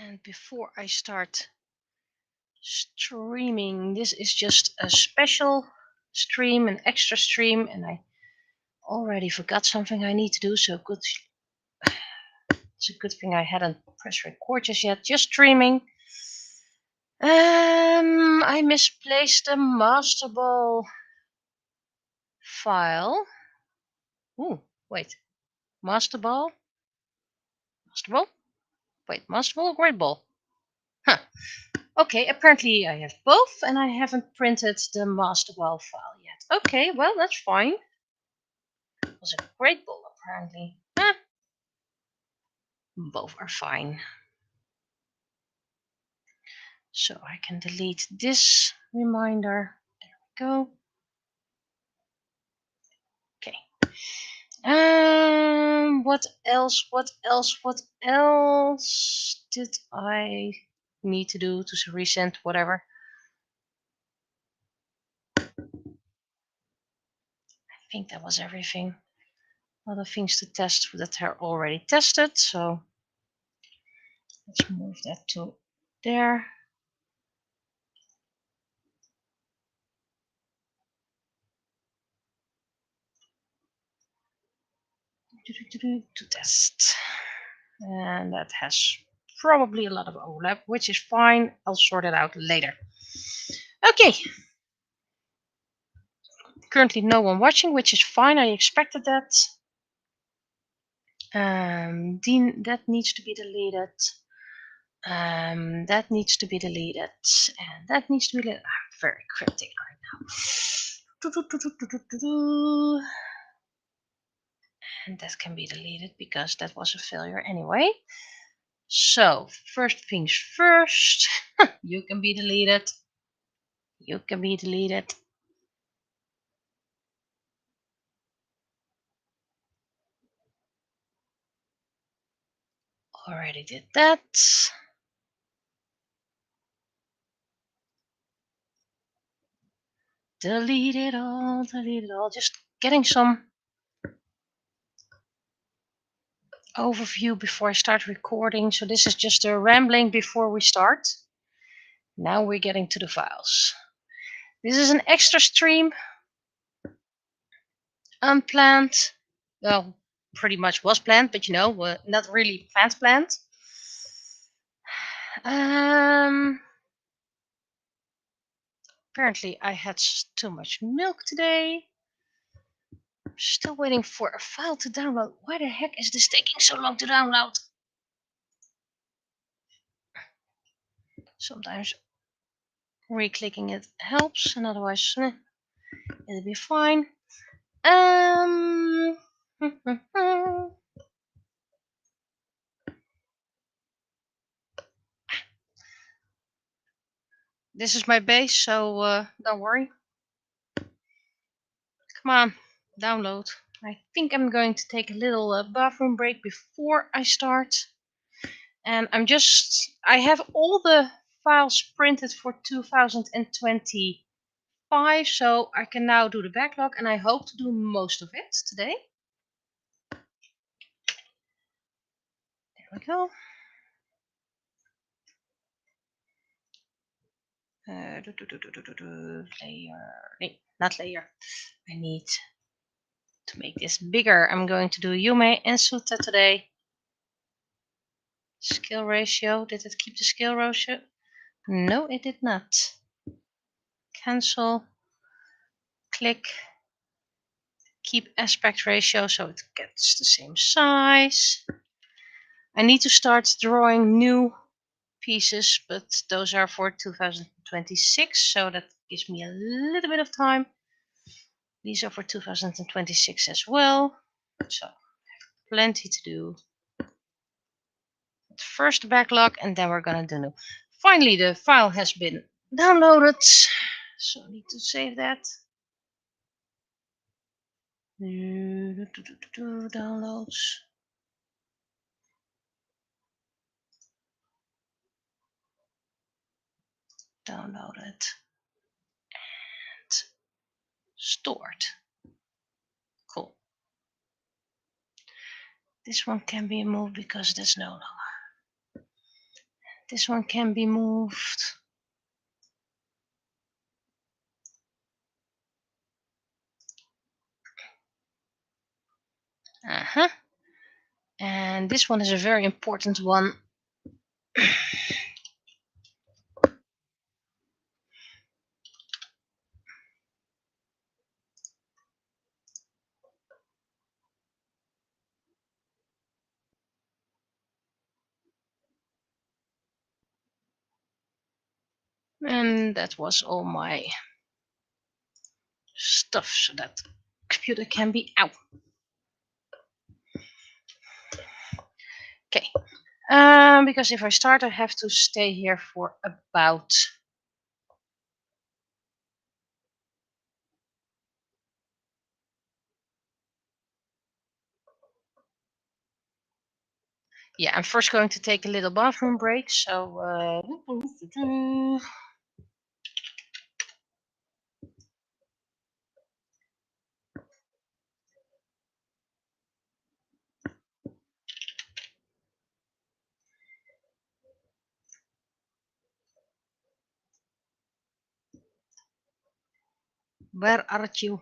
And before I start streaming, this is just a special stream, an extra stream, and I already forgot something I need to do, so good. It's a good thing I hadn't pressed record just yet. Just streaming. I misplaced the master ball file. Ooh, wait. Master ball? Master ball? Wait, master ball or great ball? Huh. Okay, apparently I have both, and I haven't printed the master ball file yet. Okay, well, that's fine. It was a great ball, apparently. Huh. Both are fine. So I can delete this reminder. There we go. Okay. What else? What else? What else did I need to do to resend whatever? I think that was everything. Other things to test that are already tested, so let's move that to there. To test. And that has probably a lot of overlap, which is fine. I'll sort it out later. Okay. Currently no one watching, which is fine. I expected that. Dean, that needs to be deleted. That needs to be deleted. And that needs to be deleted. I'm very cryptic right now. And that can be deleted because that was a failure anyway. So, first things first, you can be deleted. You can be deleted. Already did that. Delete it all, delete it all. Just getting some overview before I start recording. So this is just a rambling before we start. Now we're getting to the files. This is an extra stream. Unplanned. Well, pretty much was planned, but you know, not really planned. Apparently I had too much milk today. I'm still waiting for a file to download. Why the heck is this taking so long to download? Sometimes re-clicking it helps, and otherwise it'll be fine. This is my base, so don't worry. Come on, download. I think I'm going to take a little bathroom break before I start. And I have all the files printed for 2025, so I can now do the backlog, and I hope to do most of it today. There we go. Layer, not layer. I need to make this bigger. I'm going to do Yume and Sutta today. Scale ratio. Did it keep the scale ratio? No, it did not. Cancel. Click. Keep aspect ratio so it gets the same size. I need to start drawing new pieces, but those are for 2026, so that gives me a little bit of time. These are for 2026 as well, so I have plenty to do. First backlog, and then we're gonna do new. Finally, the file has been downloaded, so I need to save that. Downloads. Downloaded and stored. Cool. This one can be moved because that's no longer. This one can be moved. And this one is a very important one. And that was all my stuff, so that computer can be out. Okay. Because if I start, I have to stay here for about I'm first going to take a little bathroom break. So where are you?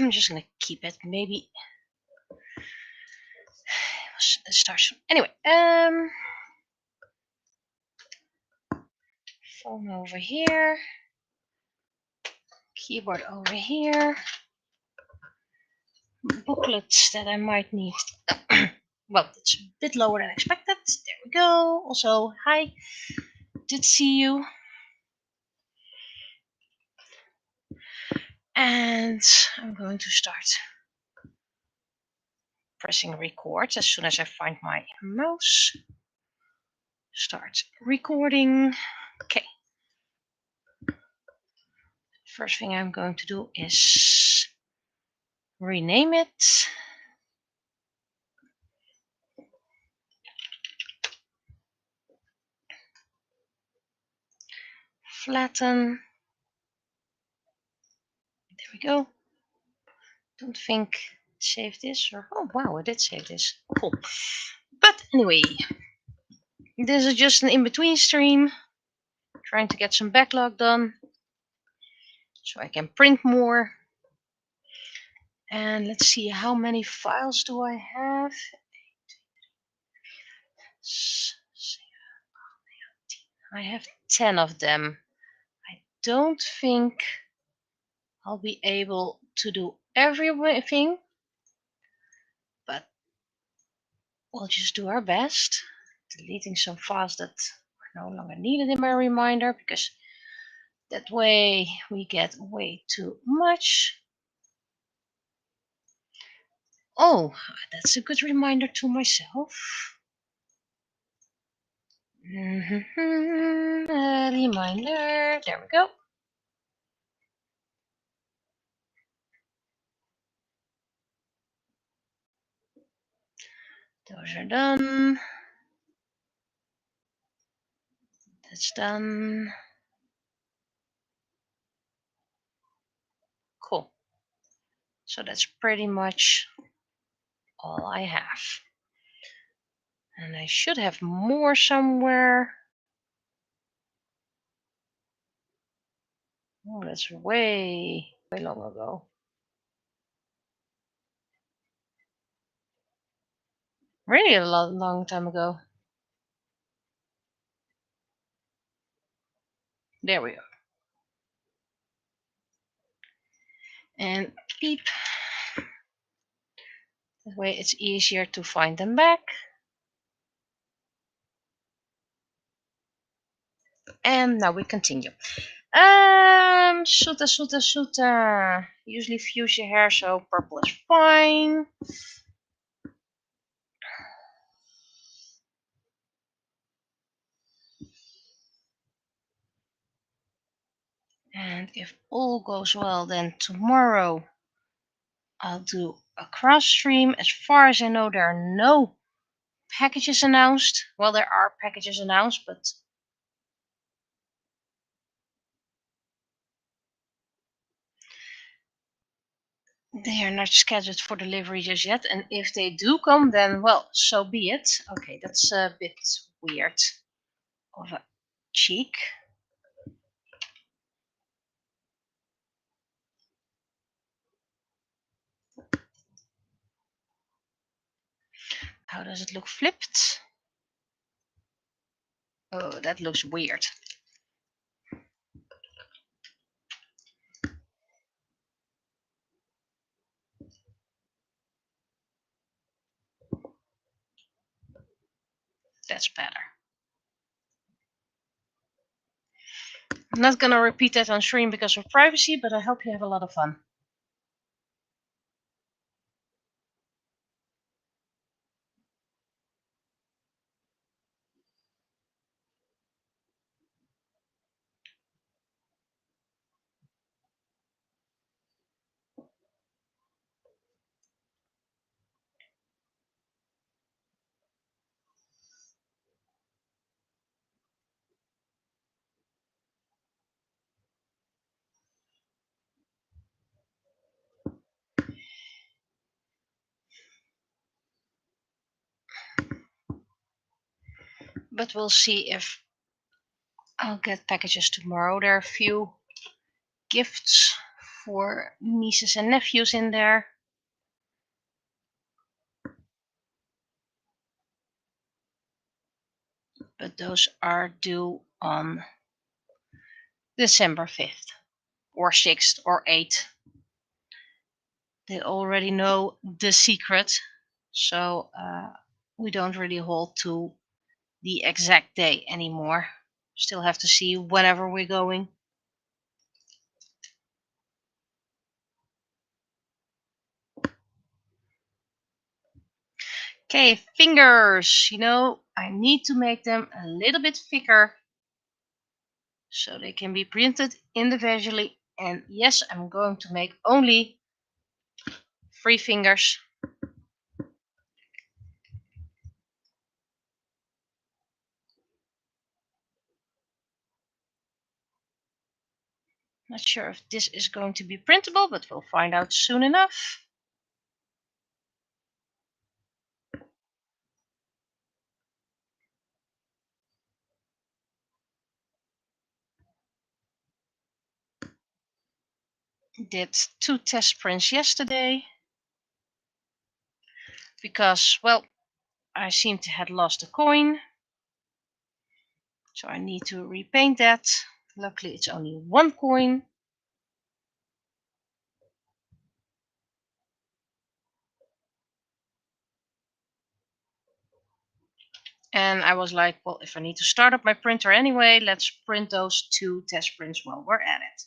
I'm just gonna keep it. Maybe start. Anyway, phone over here, keyboard over here, booklets that I might need. Well, it's a bit lower than expected. There we go. Also, hi, did see you. And I'm going to start pressing record as soon as I find my mouse. Start recording. Okay. First thing I'm going to do is rename it. Flatten. There we go. Don't think save this or oh wow, I did save this. Cool. But anyway, this is just an in-between stream. Trying to get some backlog done so I can print more. And let's see, how many files do I have? I have 10 of them. I don't think I'll be able to do everything, but we'll just do our best. Deleting some files that are no longer needed in my reminder, because that way we get way too much. Oh, that's a good reminder to myself. Reminder, there we go. Those are done. That's done. Cool. So that's pretty much all I have. And I should have more somewhere. Oh, that's way long ago. Really a long time ago. There we go. And beep. That way it's easier to find them back. And now we continue. Suta. Usually fuchsia hair, so purple is fine. And if all goes well, then tomorrow I'll do a cross stream. As far as I know, there are no packages announced. Well, there are packages announced, but they are not scheduled for delivery just yet. And if they do come, then, well, so be it. Okay, that's a bit weird of a cheek. How does it look flipped? Oh, that looks weird. That's better. I'm not gonna repeat that on stream because of privacy, but I hope you have a lot of fun. But we'll see if I'll get packages tomorrow. There are a few gifts for nieces and nephews in there. But those are due on December 5th or 6th or 8th. They already know the secret, so we don't really hold to the exact day anymore. Still have to see whenever we're going. Okay, fingers. You know, I need to make them a little bit thicker so they can be printed individually. And yes, I'm going to make only 3 fingers. Not sure if this is going to be printable, but we'll find out soon enough. Did 2 test prints yesterday because, well, I seem to have lost a coin, so I need to repaint that. Luckily it's only 1 coin. And I was like, well, if I need to start up my printer anyway, let's print those 2 test prints while we're at it.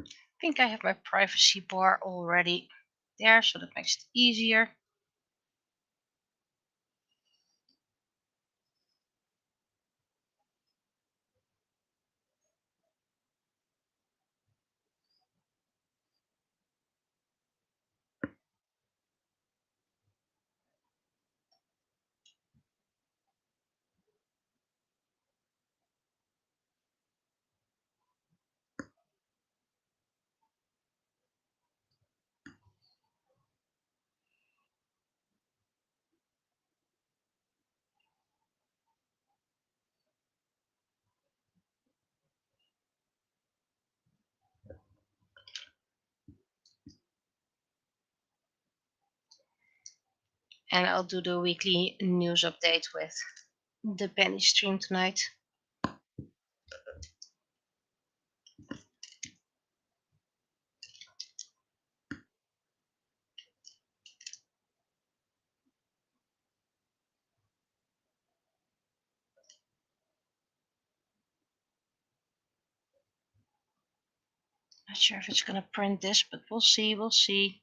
I think I have my privacy bar already there, so that makes it easier. And I'll do the weekly news update with the penny stream tonight. Not sure if it's gonna print this, but we'll see, we'll see.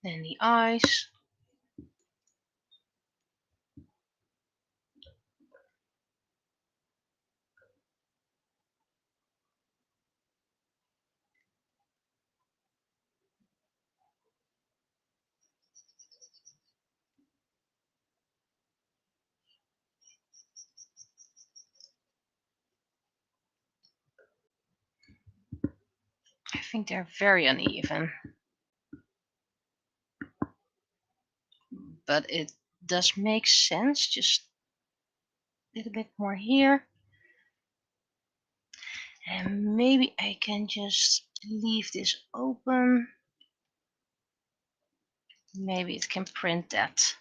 Then the eyes. I think they're very uneven. But it does make sense. Just a little bit more here. And maybe I can just leave this open. Maybe it can print that.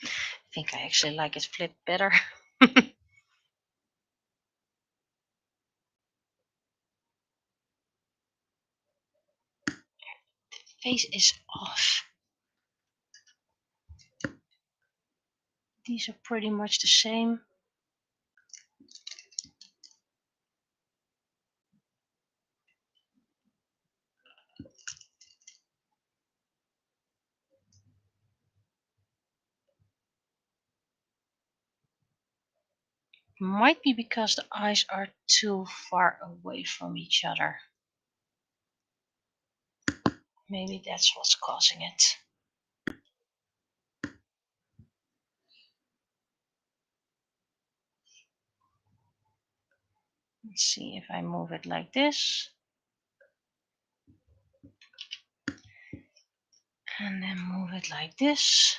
I think I actually like it flipped better. face is off. These are pretty much the same. Might be because the eyes are too far away from each other. Maybe that's what's causing it. Let's see if I move it like this. And then move it like this.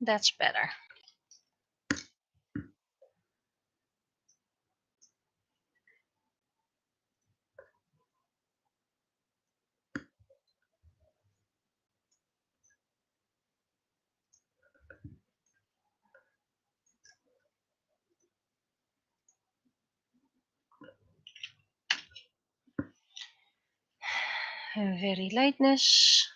That's better. Very lightness.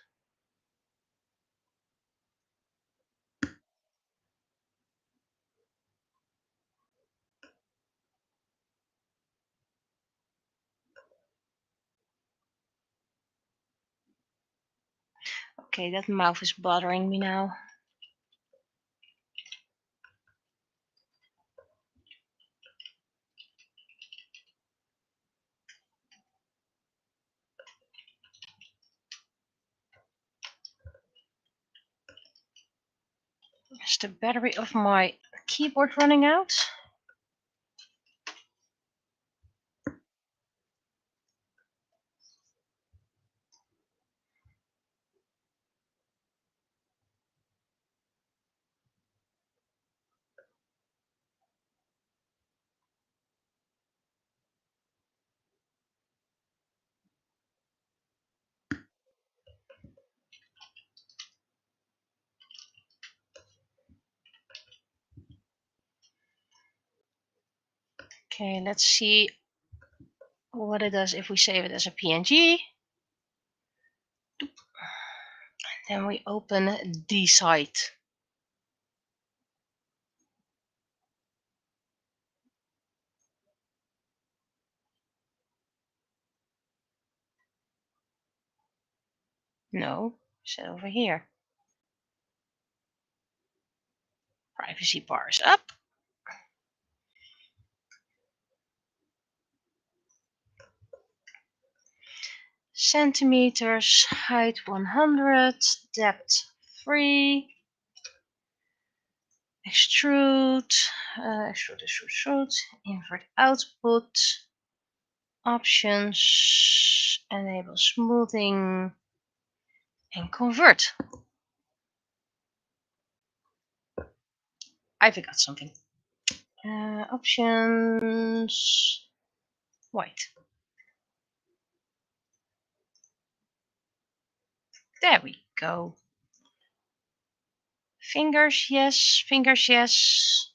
Okay, that mouth is bothering me now. Is the battery of my keyboard running out? Okay, let's see what it does if we save it as a PNG. Then we open the site. No, set over here. Privacy bars up. Centimeters, height 100, depth 3. Extrude, extrude, invert output, options, enable smoothing, and convert. I forgot something. Options, white. There we go. Fingers, yes. Fingers, yes.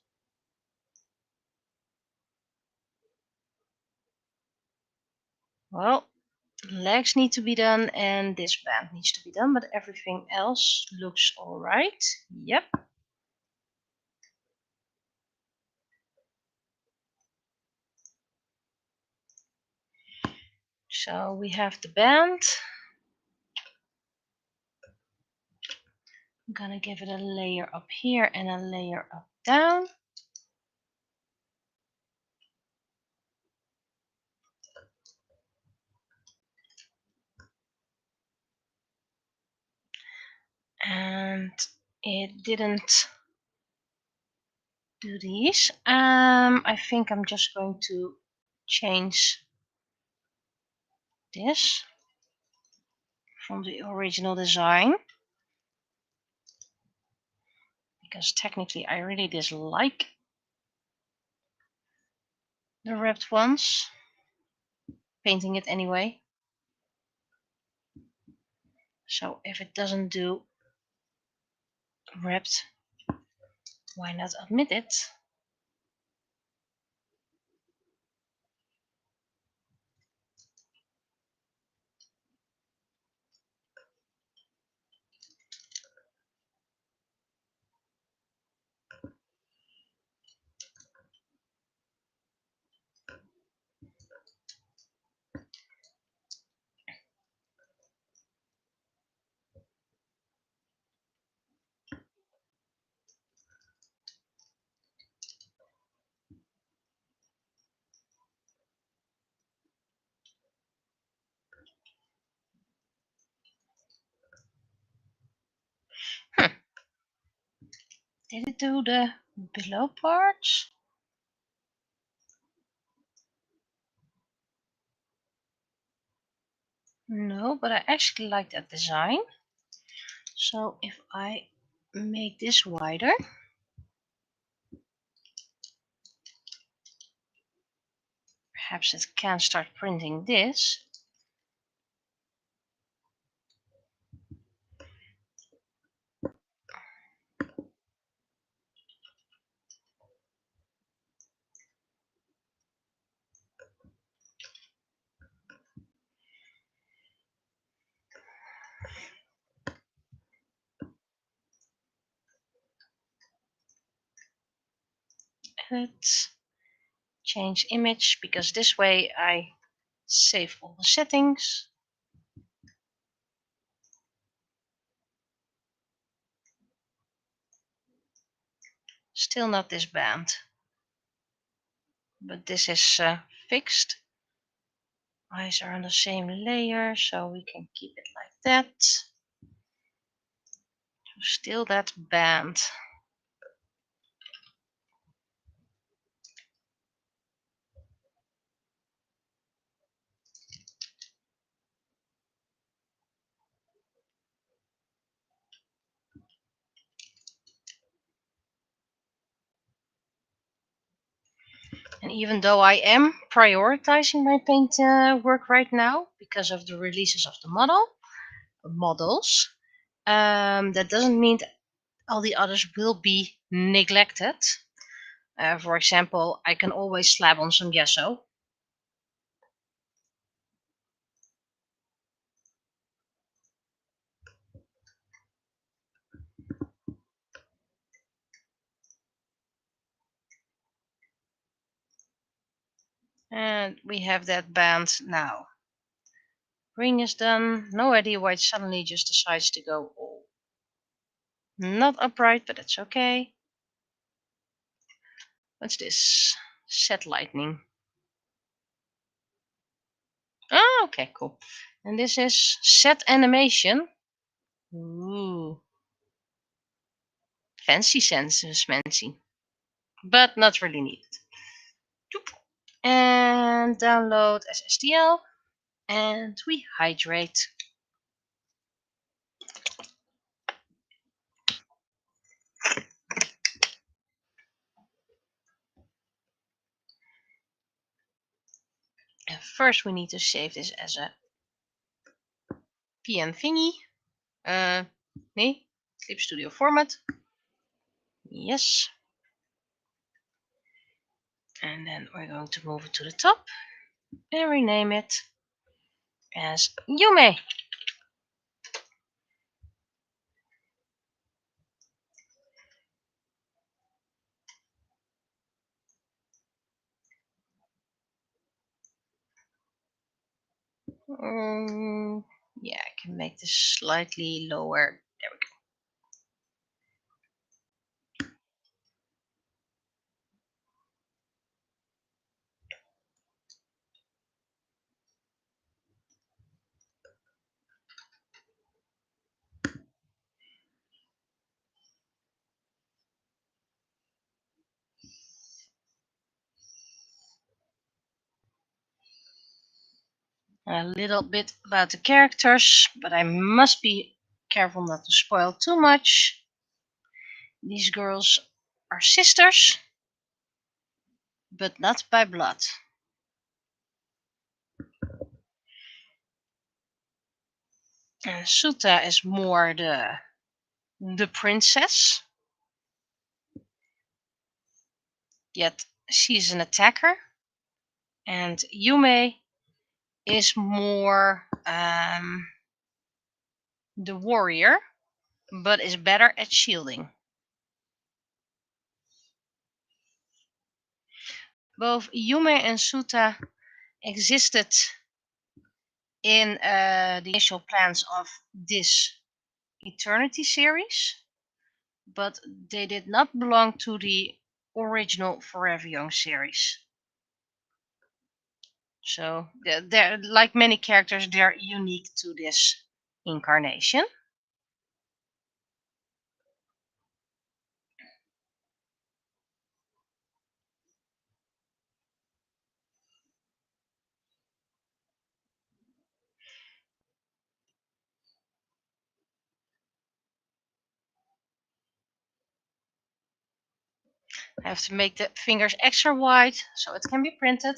Well, legs need to be done and this band needs to be done, but everything else looks all right. Yep. So we have the band. I'm gonna give it a layer up here and a layer up down. And it didn't do these. I think I'm just going to change this from the original design, because technically I really dislike the wrapped ones. Painting it anyway. So if it doesn't do wrapped, why not admit it? Did it do the below parts? No, but I actually like that design. So if I make this wider, perhaps it can start printing this. Edit, change image, because this way I save all the settings. Still not this band, but this is fixed. Eyes are on the same layer, so we can keep it like that. Still that band. And even though I am prioritizing my paint work right now because of the releases of the models, that doesn't mean that all the others will be neglected. For example, I can always slab on some gesso. And we have that band now. Ring is done. No idea why it suddenly just decides to go all not upright, but that's okay. What's this? Set lightning. Oh, okay, cool. And this is set animation. Ooh. Fancy senses, fancy. But not really needed. And download as STL. And we hydrate. And first we need to save this as a PN thingy. Nee, Clip Studio format. Yes. And then we're going to move it to the top and rename it as Yume. Yeah, I can make this slightly lower. There we go. A little bit about the characters, but I must be careful not to spoil too much. These girls are sisters, but not by blood. Suta is more the princess, yet she's an attacker, and Yume is more the warrior, but is better at shielding. Both Yume and Suta existed in the initial plans of this Eternity series, but they did not belong to the original Forever Young series. So they're like many characters, they're unique to this incarnation. I have to make the fingers extra wide so it can be printed.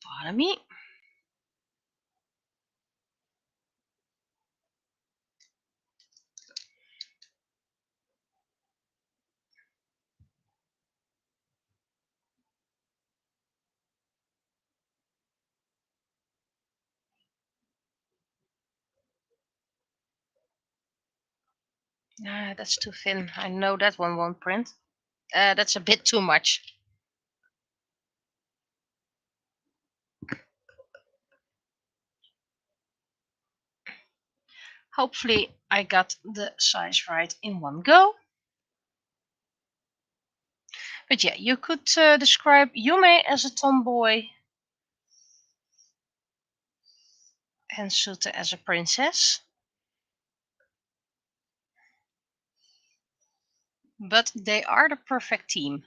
Pardon me. That's too thin. I know that one won't print. That's a bit too much. Hopefully I got the size right in one go. But yeah, you could describe Yume as a tomboy and Suta as a princess. But they are the perfect team.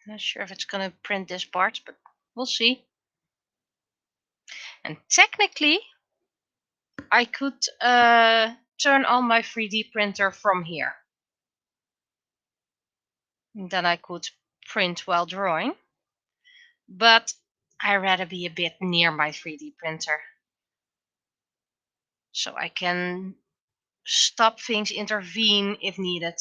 Not sure if it's gonna print this part, but we'll see. And technically, I could turn on my 3D printer from here. And then I could print while drawing. But I'd rather be a bit near my 3D printer. So I can stop things, intervene if needed.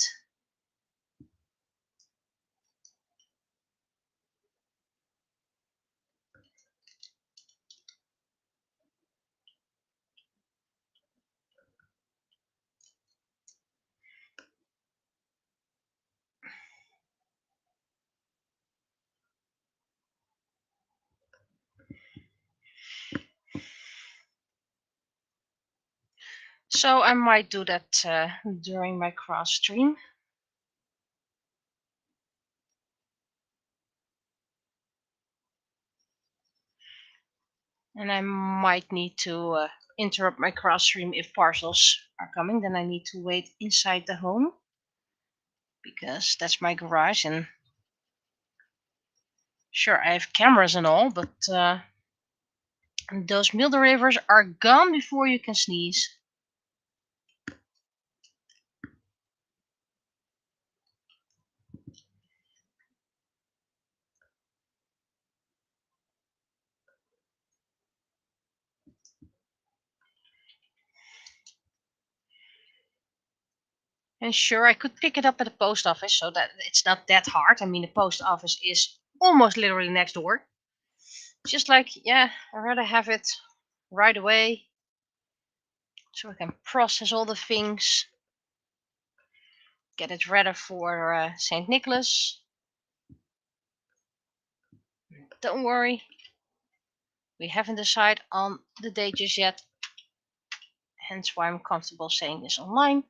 So I might do that during my cross stream. And I might need to interrupt my cross stream if parcels are coming. Then I need to wait inside the home, because that's my garage, and sure, I have cameras and all, but those meal delivers are gone before you can sneeze. And sure, I could pick it up at the post office, so that it's not that hard. I mean, the post office is almost literally next door. Just like, yeah, I'd rather have it right away. so I can process all the things, get it ready for St. Nicholas. Don't worry, we haven't decided on the date just yet, hence why I'm comfortable saying this online.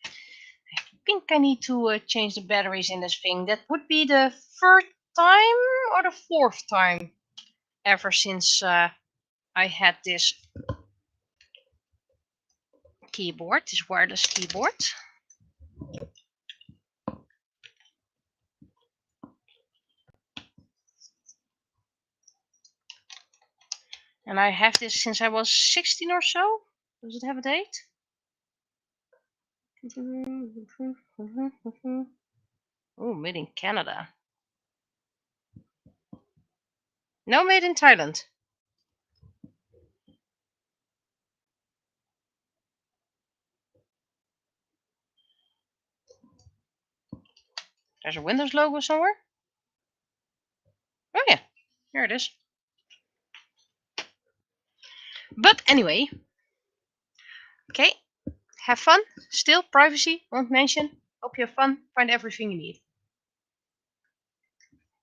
I think I need to change the batteries in this thing. That would be the third time or the fourth time ever since I had this keyboard, this wireless keyboard. And I have this since I was 16 or so. Does it have a date? Oh, made in Canada. No, made in Thailand. There's a Windows logo somewhere. Oh yeah, here it is. But anyway, okay, have fun. Still, privacy, won't mention. Hope you have fun. Find everything you need.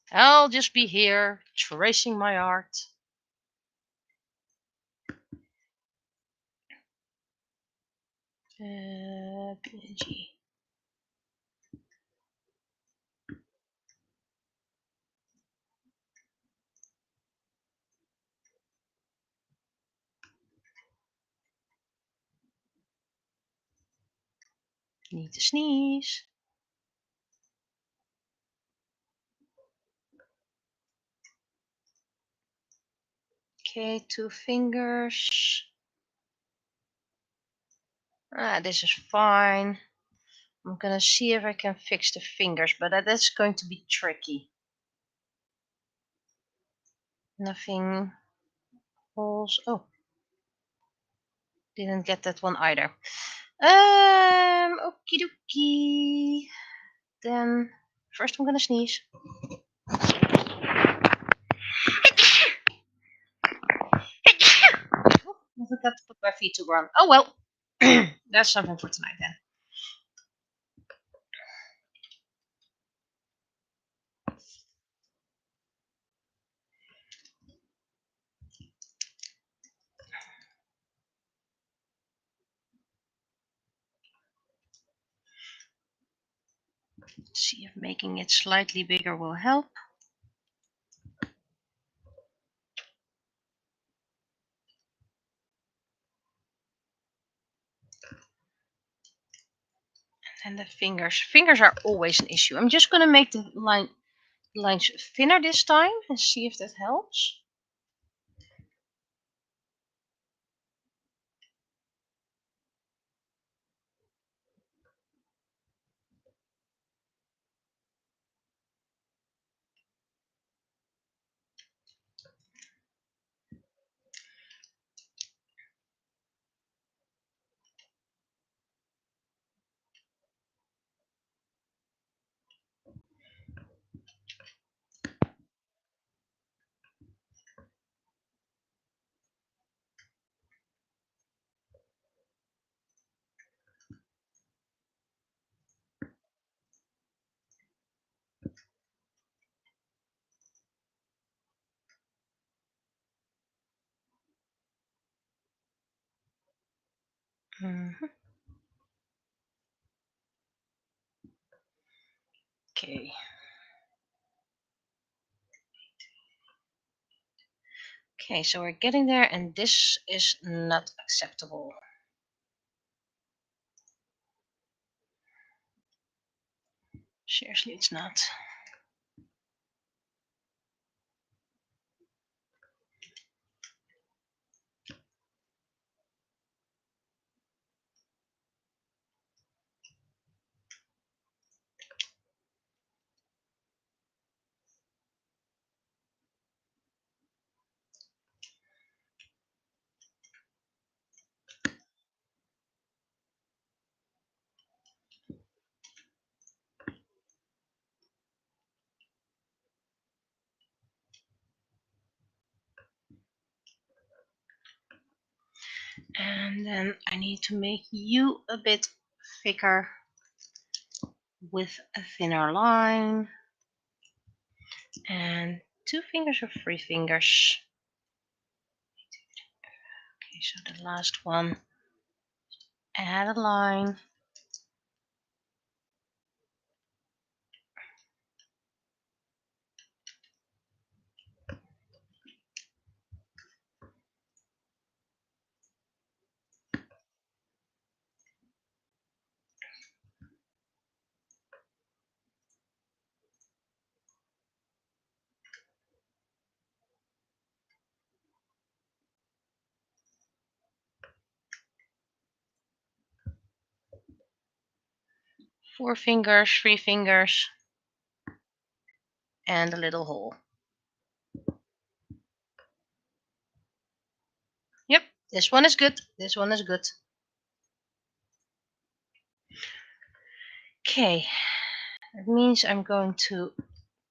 I'll just be here, tracing my art. PNG. Need to sneeze. Okay, 2 fingers. This is fine. I'm gonna see if I can fix the fingers, but that's going to be tricky. Nothing holes. Oh, didn't get that one either. Okie dokie. Then first I'm gonna sneeze. I forgot to put my feet to ground. Oh well, that's something for tonight then. Let's see if making it slightly bigger will help. And the fingers. Fingers are always an issue. I'm just gonna make the lines thinner this time and see if that helps. Okay. Okay, so we're getting there, and this is not acceptable. Seriously, it's not. And then I need to make you a bit thicker with a thinner line. And 2 fingers or 3 fingers. Okay, so the last one, add a line. Four fingers, 3 fingers, and a little hole. Yep, this one is good. This one is good. Okay, that means I'm going to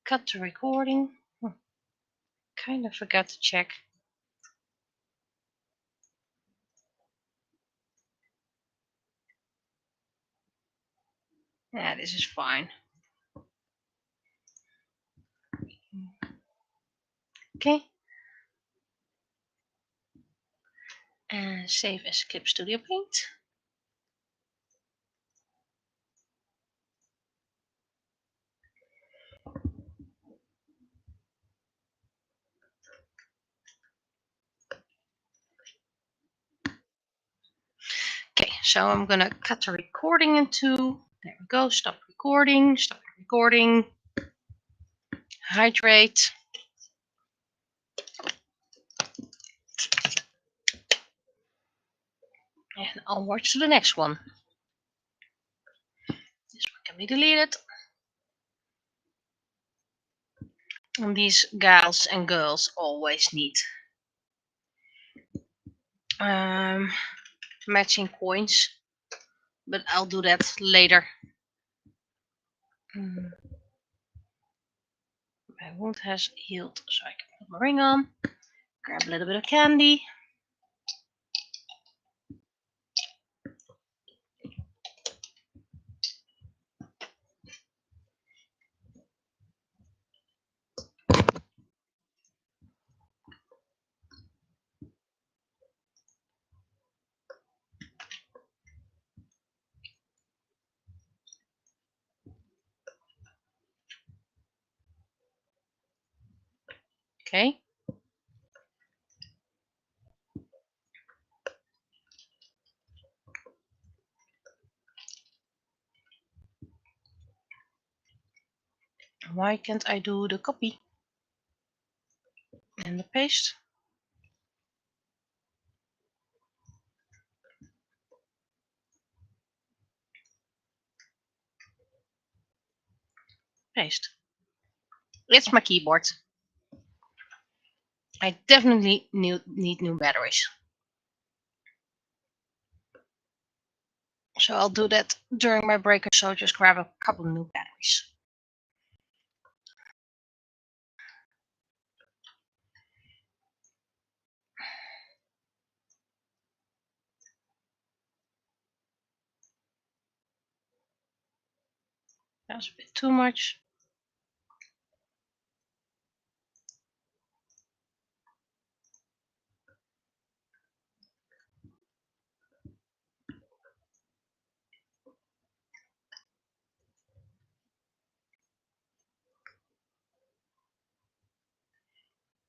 cut the recording. Kind of forgot to check. Yeah, this is fine. Okay. And save as Clip Studio Paint. Okay, so I'm gonna cut the recording in two. There we go. Stop recording. Stop recording. Hydrate. And I'll watch to the next one. This one can be deleted. And these gals and girls always need matching coins, but I'll do that later. My wound has healed, so I can put my ring on. Grab a little bit of candy. Okay. Why can't I do the copy and the paste? Paste. It's my keyboard. I definitely need new batteries. So I'll do that during my break or so. Just grab a couple of new batteries. That's a bit too much.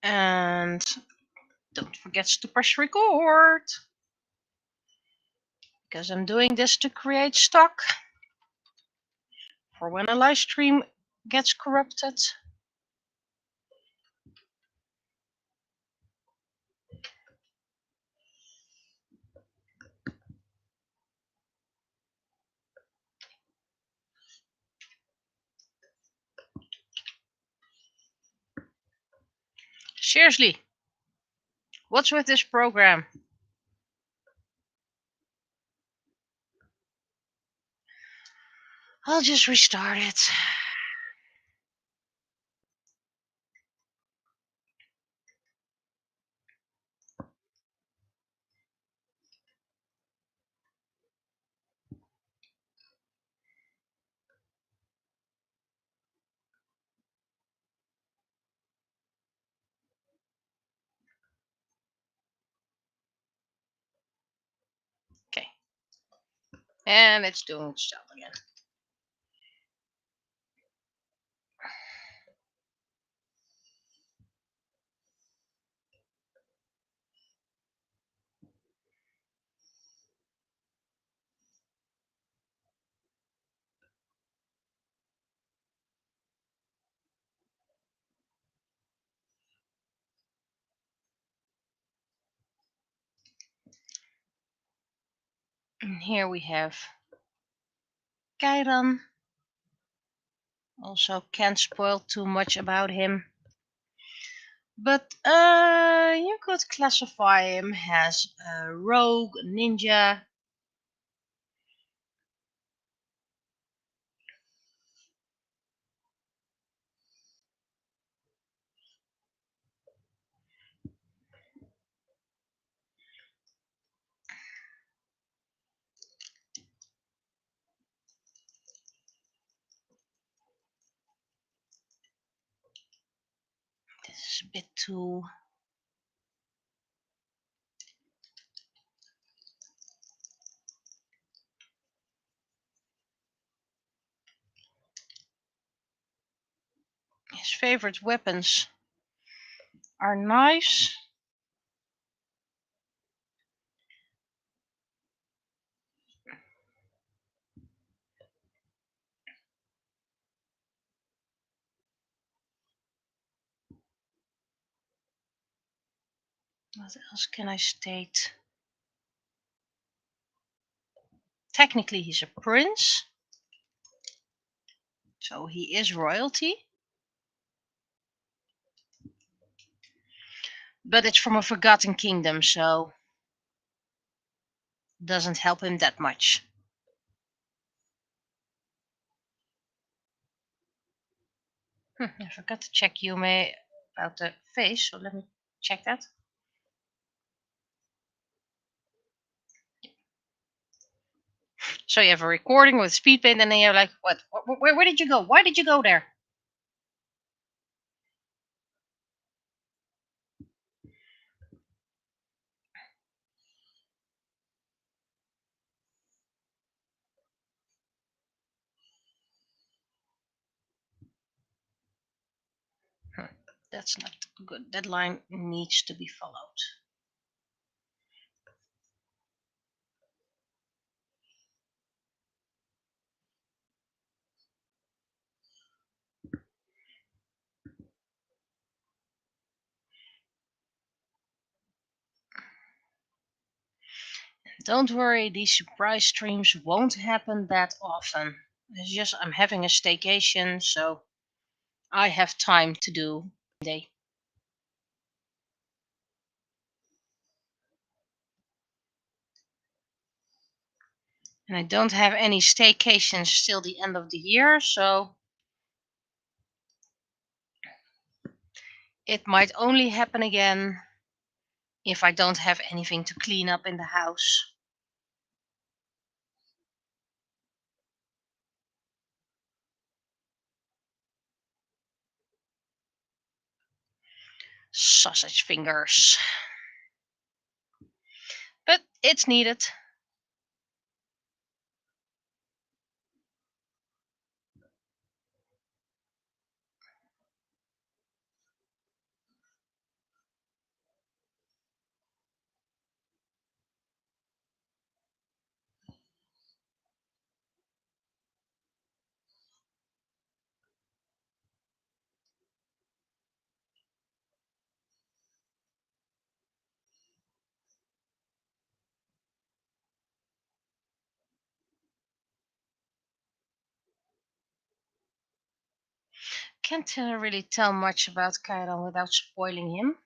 And don't forget to press record, because I'm doing this to create stock for when a live stream gets corrupted. Seriously, what's with this program? I'll just restart it. And it's doing its job again. And here we have Kairan. Also can't spoil too much about him. But you could classify him as a rogue, ninja. This is a bit too... His favorite weapons are knives. What else can I state? Technically he's a prince, so he is royalty. But it's from a forgotten kingdom, so doesn't help him that much. I forgot to check Yume about the face, so let me check that. So you have a recording with speed paint, and then you're like, what? Where did you go? Why did you go there? That's not good. That line needs to be followed. Don't worry, these surprise streams won't happen that often. It's just I'm having a staycation, so I have time to do day. And I don't have any staycations till the end of the year, so it might only happen again if I don't have anything to clean up in the house. Sausage fingers. But it's needed. Can't really tell much about Kairon without spoiling him.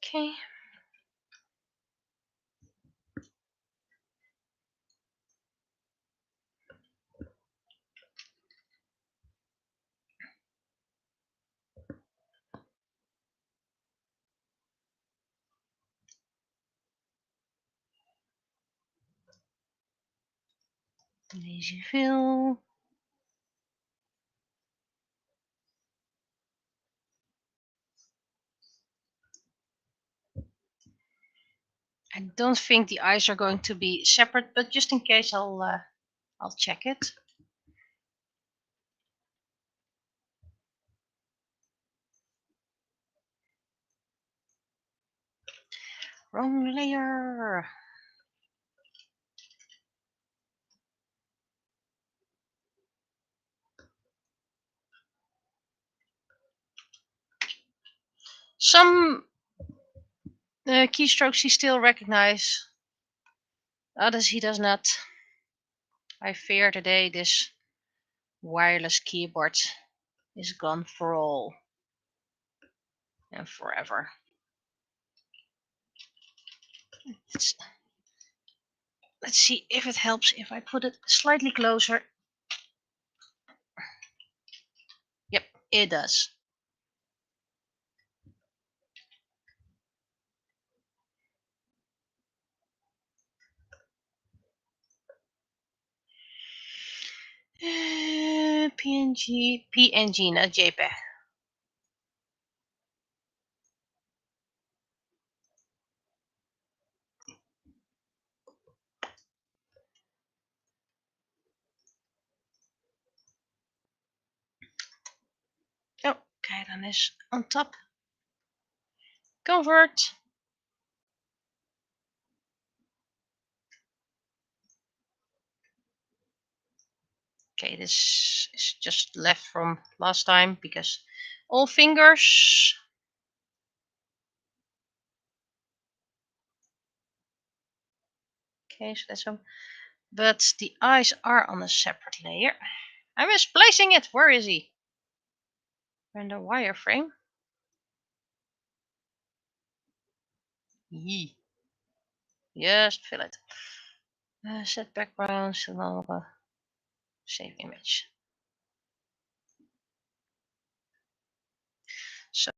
Okay. Lazy fill. I don't think the eyes are going to be separate, but just in case, I'll check it. Wrong layer. Some keystrokes he still recognizes, others he does not. I fear today this wireless keyboard is gone for all and forever. Let's see if it helps if I put it slightly closer. Yep, it does. PNG, not JPEG. Oh, okay, dan is on top. Convert. Okay, this is just left from last time because all fingers. Okay, so that's some. But the eyes are on a separate layer. I'm misplacing it. Where is he? Render wireframe. Yee. Just fill it. Set background. Save image. So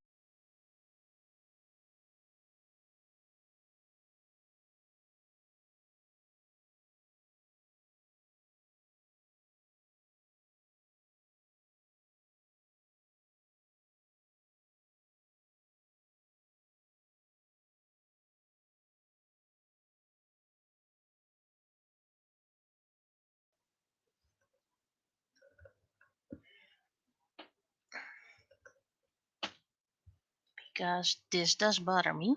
because this does bother me.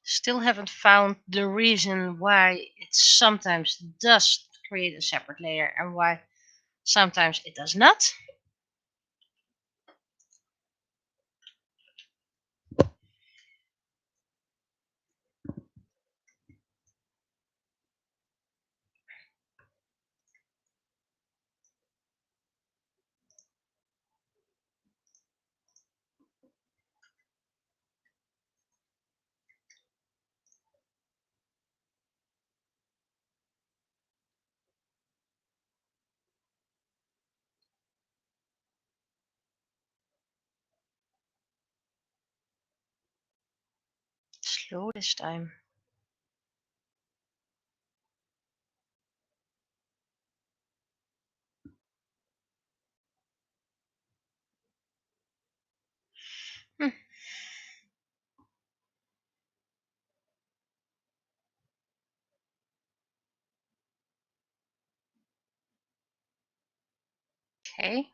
Still haven't found the reason why it sometimes does create a separate layer and why sometimes it does not. Slow this time. Okay.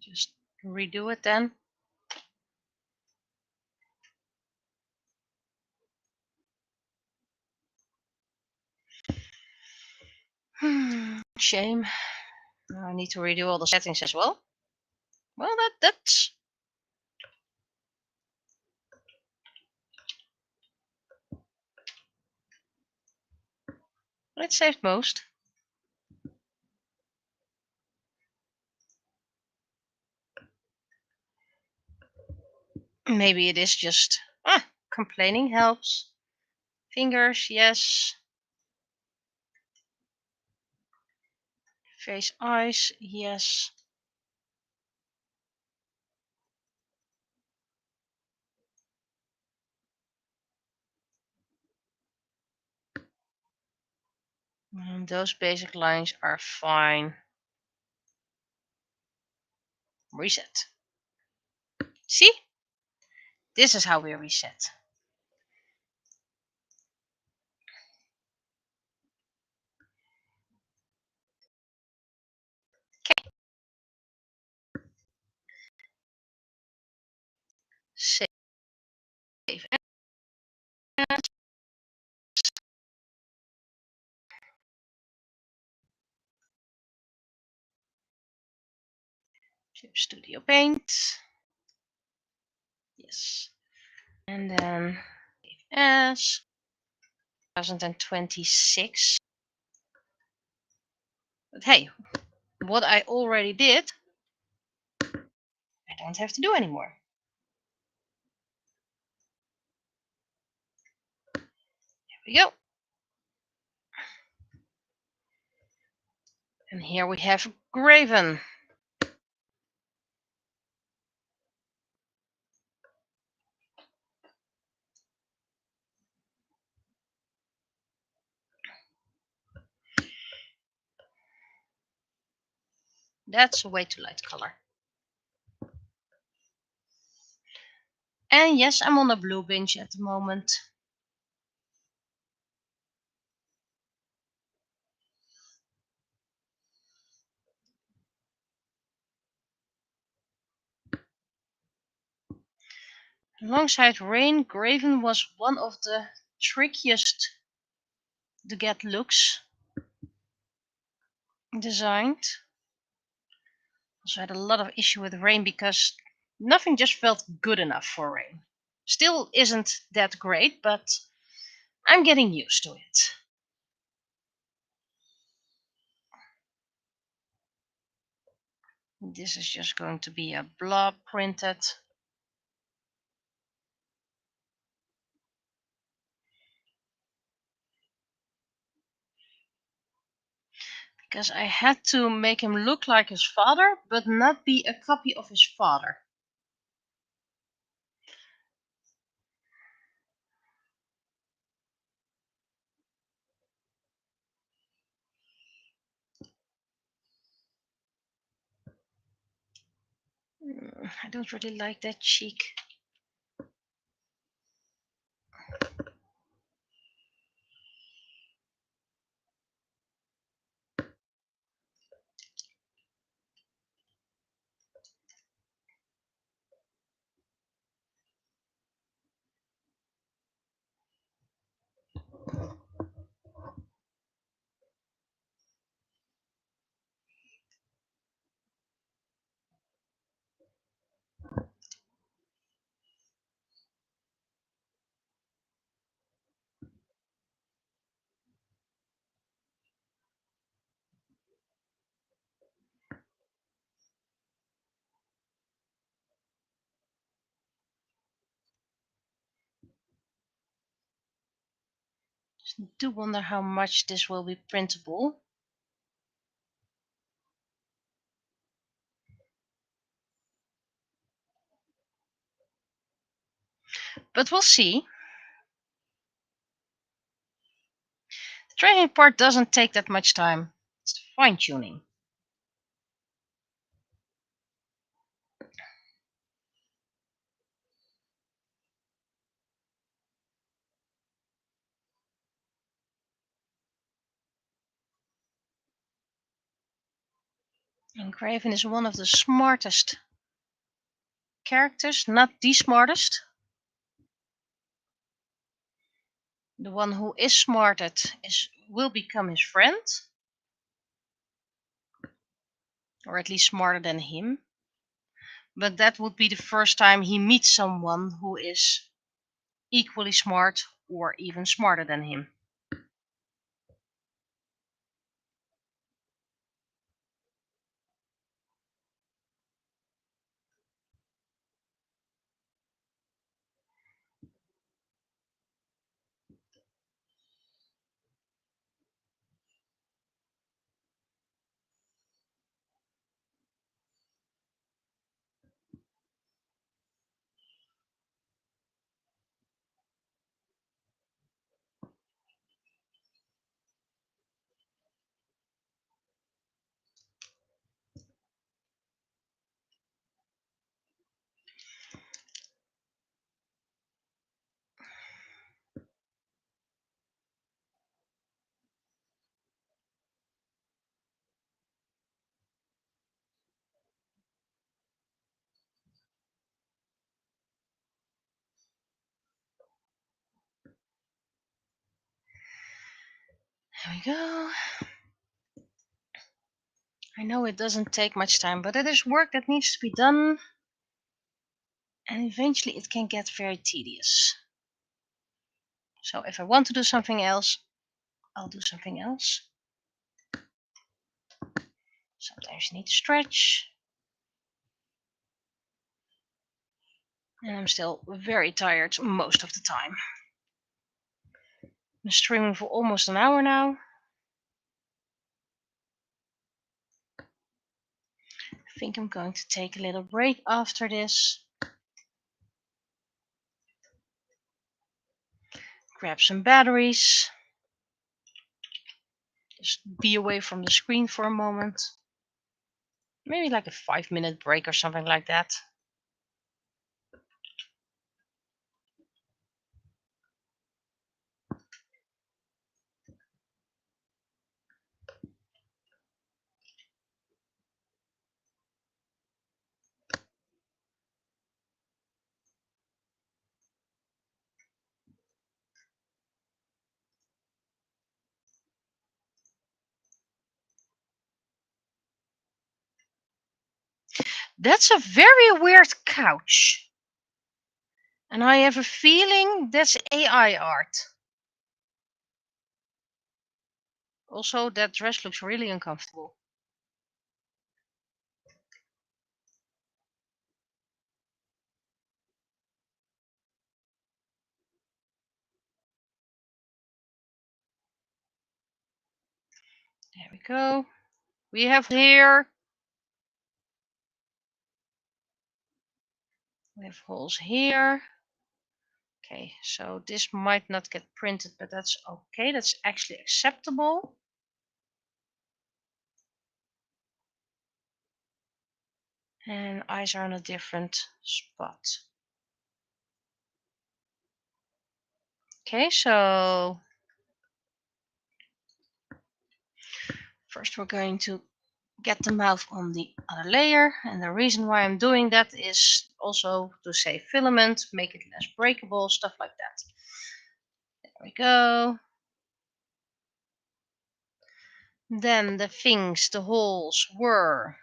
Just redo it then. Shame. Now I need to redo all the settings as well. Well, that's. It saved most. Maybe it is just complaining helps. Fingers, yes. Face, eyes, yes. Those basic lines are fine. Reset. See? This is how we reset. Okay. Save as. Ship Studio Paint. Yes. And then save as 2026. But hey, what I already did, I don't have to do anymore. There we go. And here we have Graven. That's a way too light color. And yes, I'm on a blue binge at the moment. Alongside Rain, Graven was one of the trickiest to get looks designed. Also had a lot of issue with Rain because nothing just felt good enough for Rain. Still isn't that great, but I'm getting used to it. This is just going to be a blob printed. Because I had to make him look like his father, but not be a copy of his father. I don't really like that cheek. I do wonder how much this will be printable. But we'll see. The training part doesn't take that much time. It's the fine-tuning. And Graven is one of the smartest characters, not the smartest. The one who is smarted will become his friend. Or at least smarter than him. But that would be the first time he meets someone who is equally smart or even smarter than him. There we go. I know it doesn't take much time, but it is work that needs to be done. And eventually it can get very tedious. So if I want to do something else, I'll do something else. Sometimes you need to stretch. And I'm still very tired most of the time. I'm streaming for almost an hour now. I think I'm going to take a little break after this. Grab some batteries. Just be away from the screen for a moment. Maybe like a 5-minute break or something like that. That's a very weird couch. And I have a feeling that's AI art. Also, that dress looks really uncomfortable. There we go. We have here. We have holes here. Okay, so this might not get printed, but that's okay. That's actually acceptable. And eyes are on a different spot. Okay, so first we're going to get the mouth on the other layer. And the reason why I'm doing that is also to save filament, make it less breakable, stuff like that. There we go. Then the things, the holes were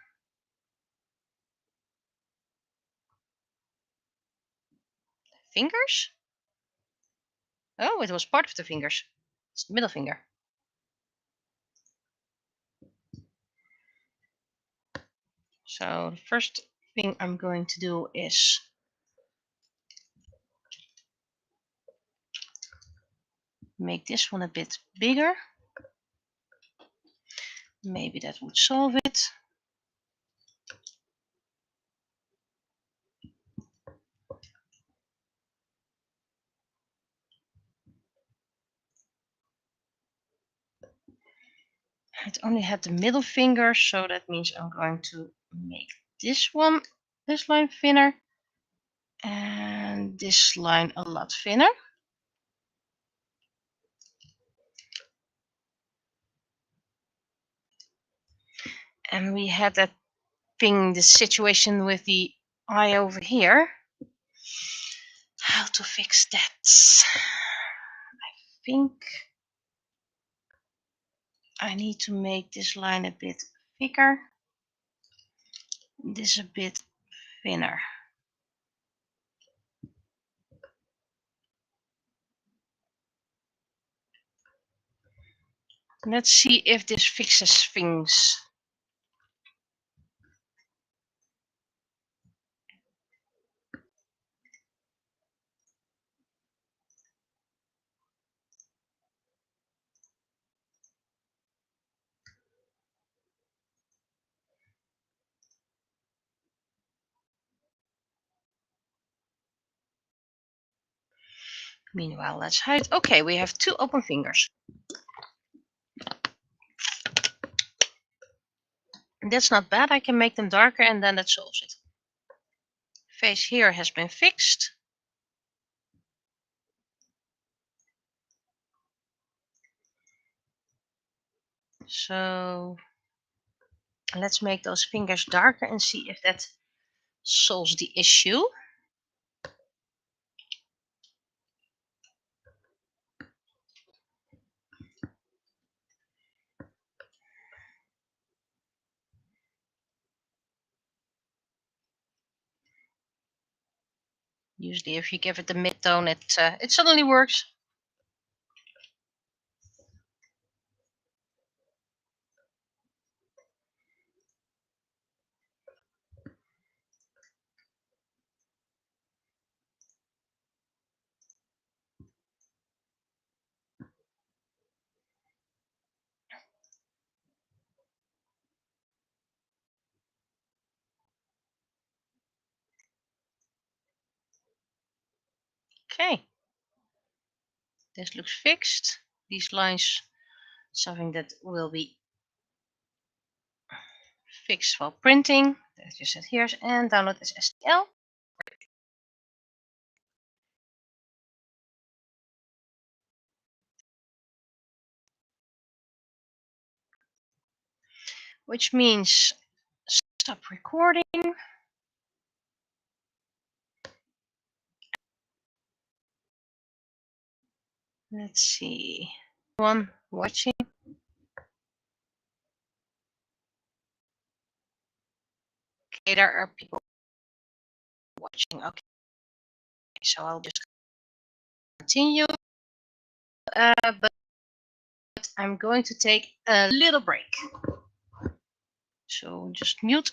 fingers? Oh, it was part of the fingers. It's the middle finger. So the first thing I'm going to do is make this one a bit bigger. Maybe that would solve it. It only had the middle finger, so that means I'm going to make this line thinner, and this line a lot thinner. And we had that thing, the situation with the eye over here. How to fix that? I think I need to make this line a bit thicker, this a bit thinner. Let's see if this fixes things. Meanwhile, let's hide. Okay, we have 2 open fingers. That's not bad. I can make them darker and then that solves it. Face here has been fixed. So let's make those fingers darker and see if that solves the issue. Usually if you give it the mid-tone, it suddenly works. Okay. This looks fixed. These lines, something that will be fixed while printing. That you set here and download as STL. Which means stop recording. Let's see. One watching. Okay, there are people watching. Okay, so I'll just continue. But I'm going to take a little break. So just mute.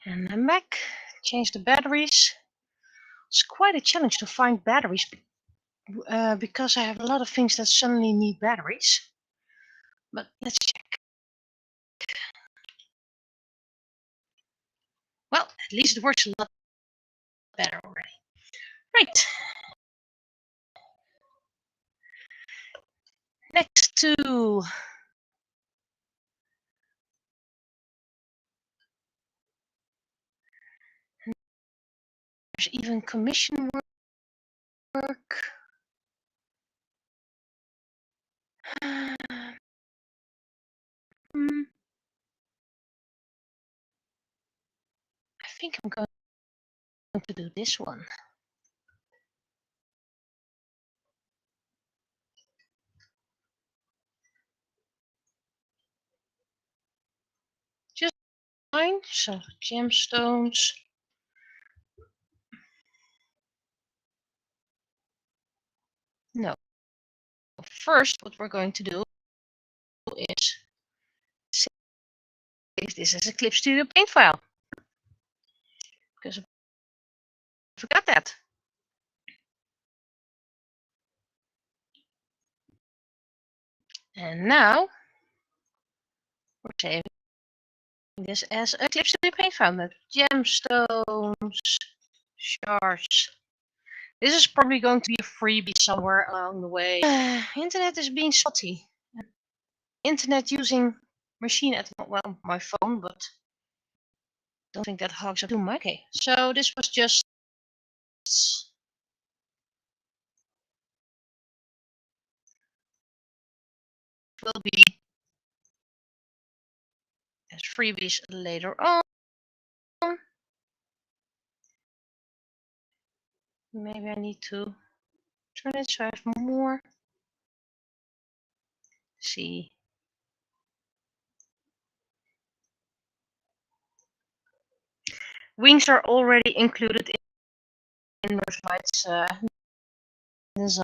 And I'm back. Change the batteries. It's quite a challenge to find batteries because I have a lot of things that suddenly need batteries. But let's check. Well, at least it works a lot better already. Right. Next to there's even commission work. I think I'm going to do this one. Just fine. So gemstones. No. First, what we're going to do is save this as a Clip Studio Paint file. Because I forgot that. And now we're saving this as a Clip Studio Paint file with gemstones, shards. This is probably going to be a freebie somewhere along the way. Internet is being spotty. Internet using machine at well, my phone, but don't think that hogs up too much. Okay, so this was just will be as freebies later on. Maybe I need to turn it so I have more. See. Wings are already included in Merslite's design.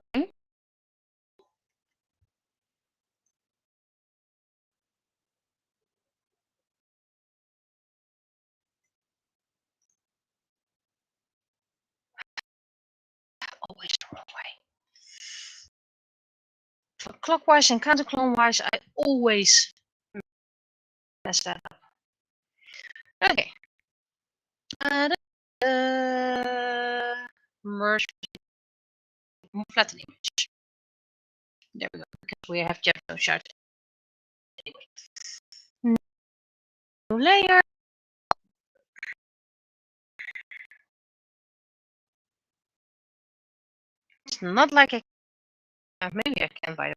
Always the wrong way. For clockwise and counterclockwise, I always mess that up. Okay. Merge flatten image. There we go, because we have gemstone shards. Anyway. New layer. It's not like I maybe I can by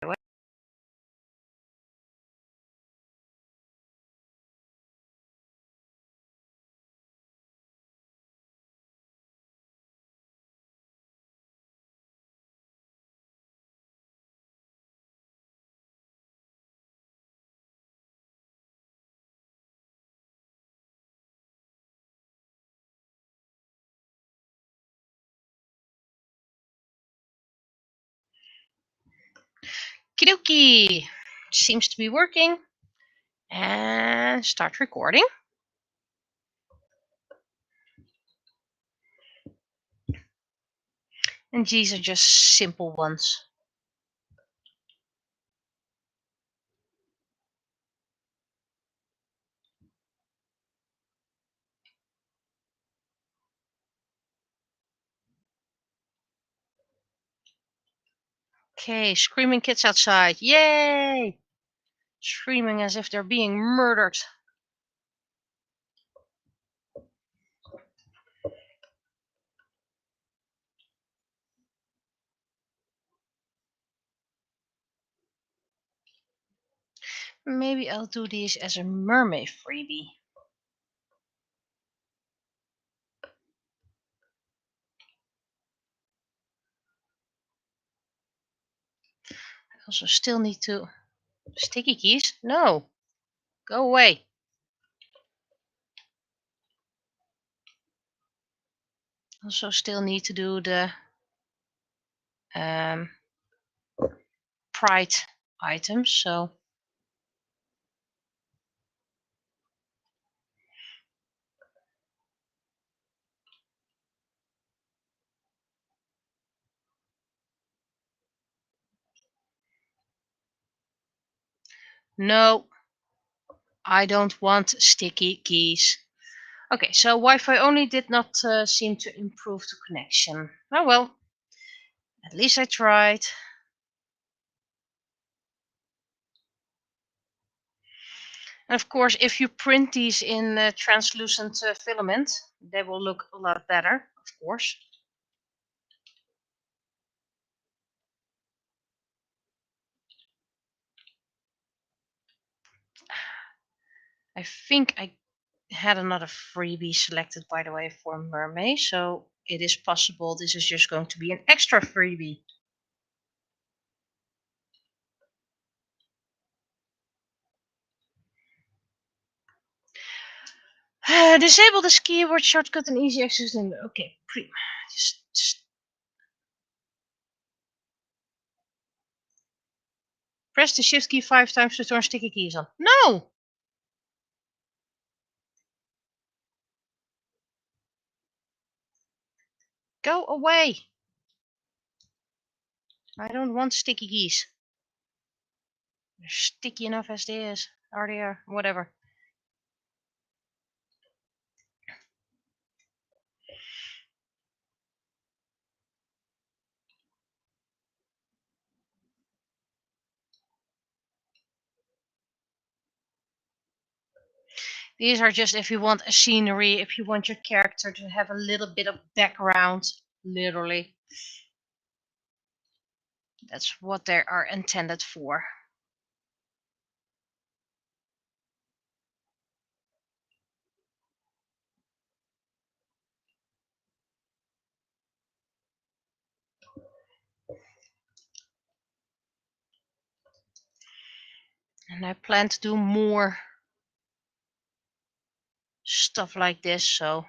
the way. Kidoki seems to be working. And start recording. And these are just simple ones. Okay, screaming kids outside. Yay! Screaming as if they're being murdered. Maybe I'll do these as a mermaid freebie. I also still need to... Sticky keys? No! Go away! Also still need to do the pride items, so No, I don't want sticky keys. Okay, so Wi-Fi only did not seem to improve the connection. Oh well, at least I tried. And of course, if you print these in translucent filament, they will look a lot better, of course. I think I had another freebie selected, by the way, for Mermaid, so it is possible this is just going to be an extra freebie. Disable this keyboard shortcut and easy access. Okay, just press the shift key 5 times to turn sticky keys on. No! Go away! I don't want sticky keys. They're sticky enough as they is. RDR, whatever. These are just if you want a scenery, if you want your character to have a little bit of background, literally. That's what they are intended for. And I plan to do more stuff like this, so.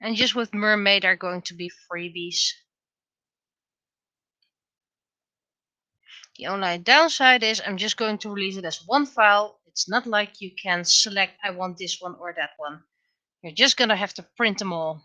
And just with Mermaid are going to be freebies. The only downside is I'm just going to release it as one file. It's not like you can select I want this one or that one. You're just gonna have to print them all.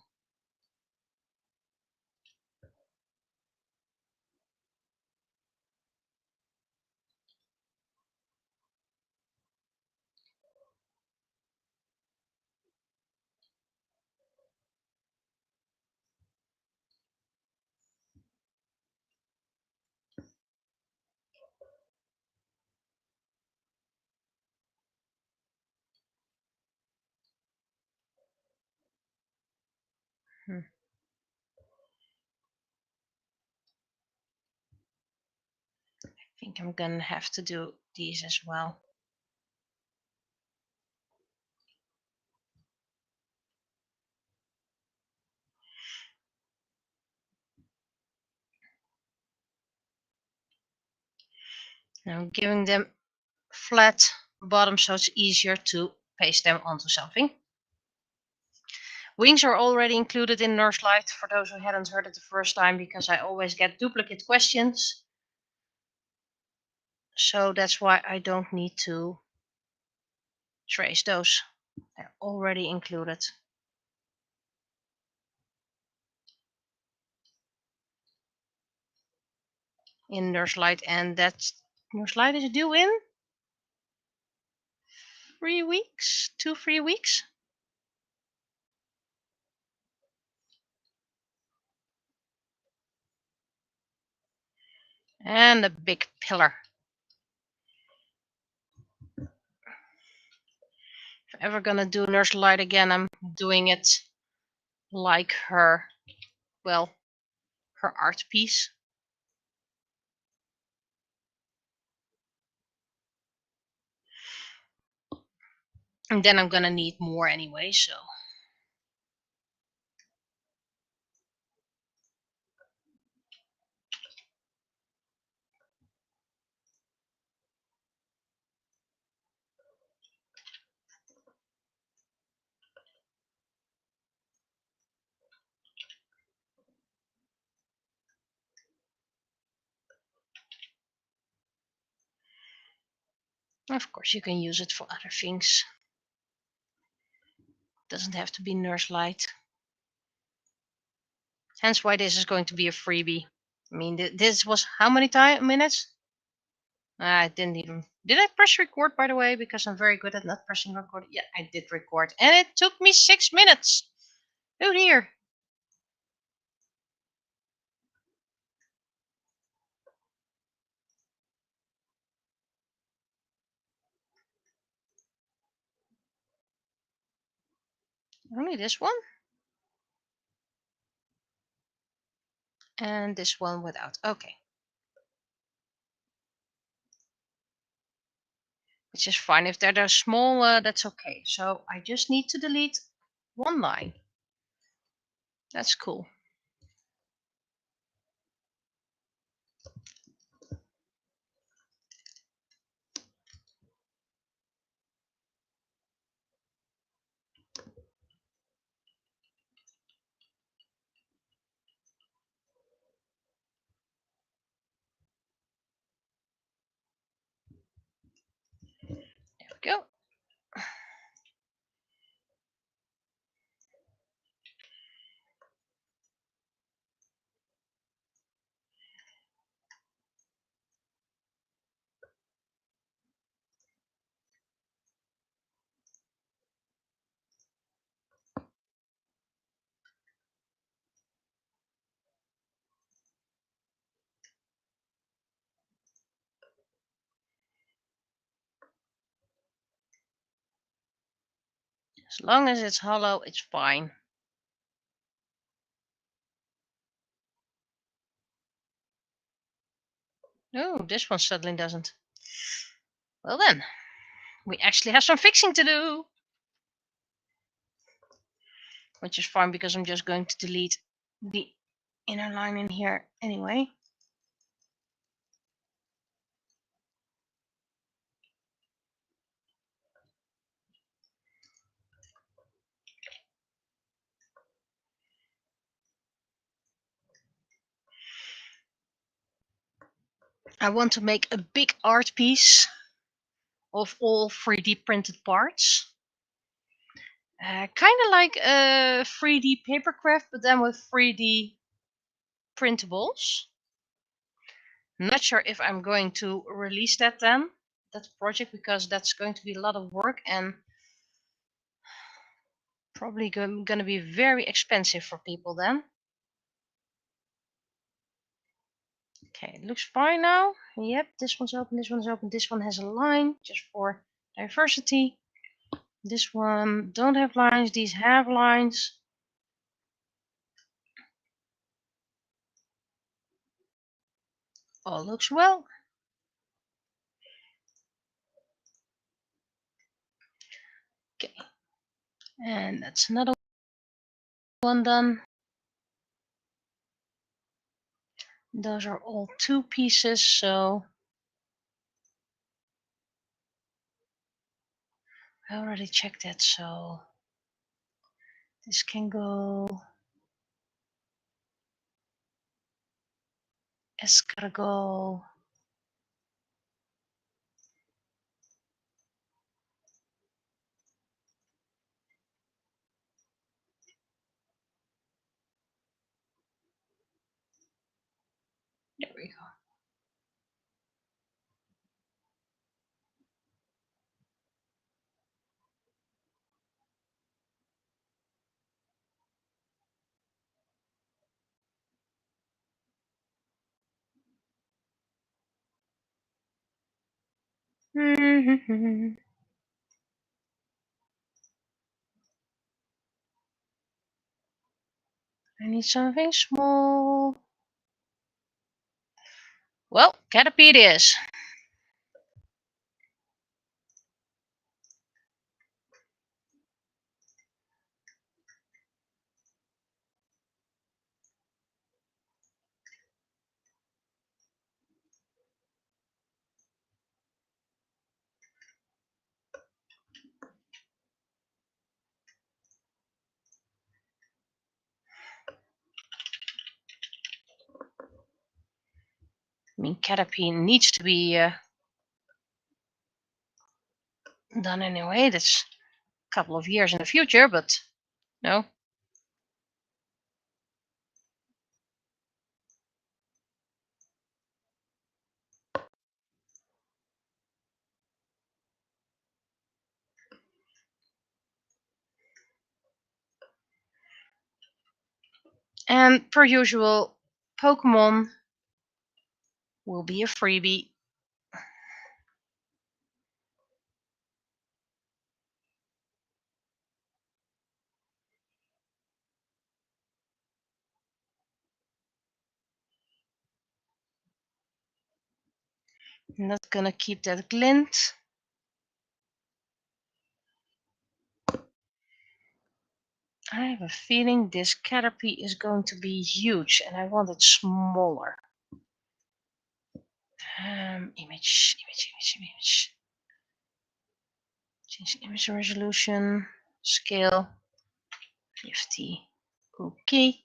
I think I'm gonna have to do these as well. Now I'm giving them flat bottom so it's easier to paste them onto something. Wings are already included in Nurse Light for those who hadn't heard it the first time, because I always get duplicate questions. So that's why I don't need to trace those. They're already included in Nurse Light, and that's Nurse Light is due in 3 weeks, 2-3 weeks. And a big pillar. If I'm ever gonna do Nurse Light again, I'm doing it like her, well, her art piece. And then I'm gonna need more anyway, so. Of course, you can use it for other things. Doesn't have to be Nurse Light. Hence why this is going to be a freebie. I mean, this was how many minutes? I didn't even. Did I press record, by the way? Because I'm very good at not pressing record. Yeah, I did record. And it took me 6 minutes. Oh dear. Only this one? And this one without. Okay. Which is fine. If they're small, that's okay. So I just need to delete one line. That's cool. There we go. As long as it's hollow, it's fine. No, this one suddenly doesn't. Well then, we actually have some fixing to do. Which is fine because I'm just going to delete the inner line in here anyway. I want to make a big art piece of all 3D printed parts. Kind of like a 3D papercraft, but then with 3D printables. Not sure if I'm going to release that then, that project, because that's going to be a lot of work and probably going to be very expensive for people then. Okay, it looks fine now. Yep, this one's open, this one's open. This one has a line just for diversity. This one don't have lines, these have lines. All looks well. Okay, and that's another one done. Those are all 2 pieces, so I already checked that, so this can go escargot. There we go. I need something small. Well, Caterpie it is. I mean, Caterpie needs to be done anyway. That's a couple of years in the future, but no. And per usual, Pokemon will be a freebie. I'm not gonna keep that glint. I have a feeling this Caterpie is going to be huge and I want it smaller. Image. Change image resolution, scale, 50. Okay.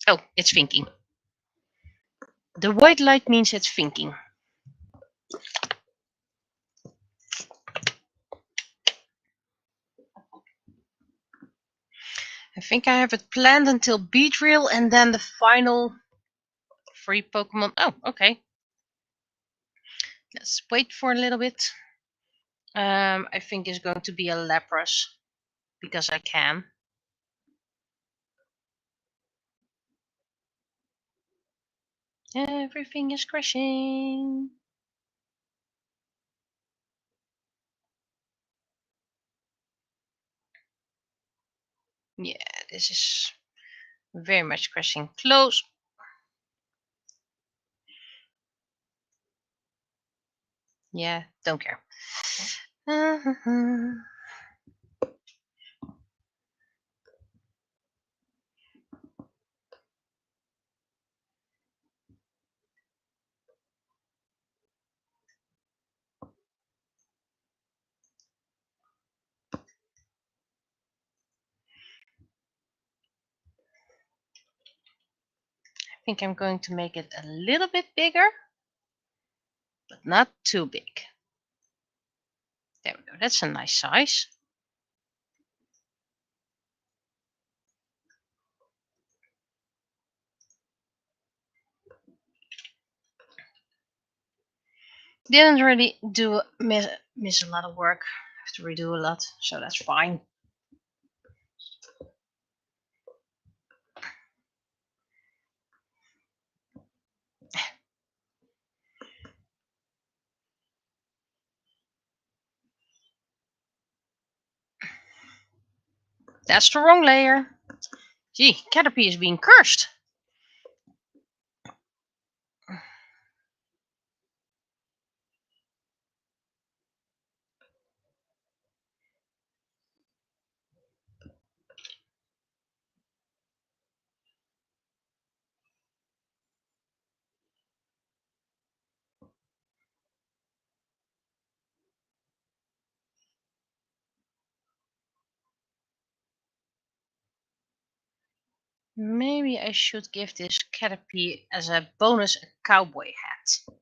Oh, it's thinking. The white light means it's thinking. I think I have it planned until Beedrill and then the final free Pokemon. Oh, okay. Let's wait for a little bit. I think it's going to be a Lapras because I can. Everything is crashing. Yeah, this is very much crashing. Close. Yeah, don't care. I think I'm going to make it a little bit bigger, but not too big. There we go. That's a nice size. Didn't really miss a lot of work. I have to redo a lot, so that's fine. That's the wrong layer. Gee, Caterpie is being cursed. Maybe I should give this Caterpie as a bonus a cowboy hat.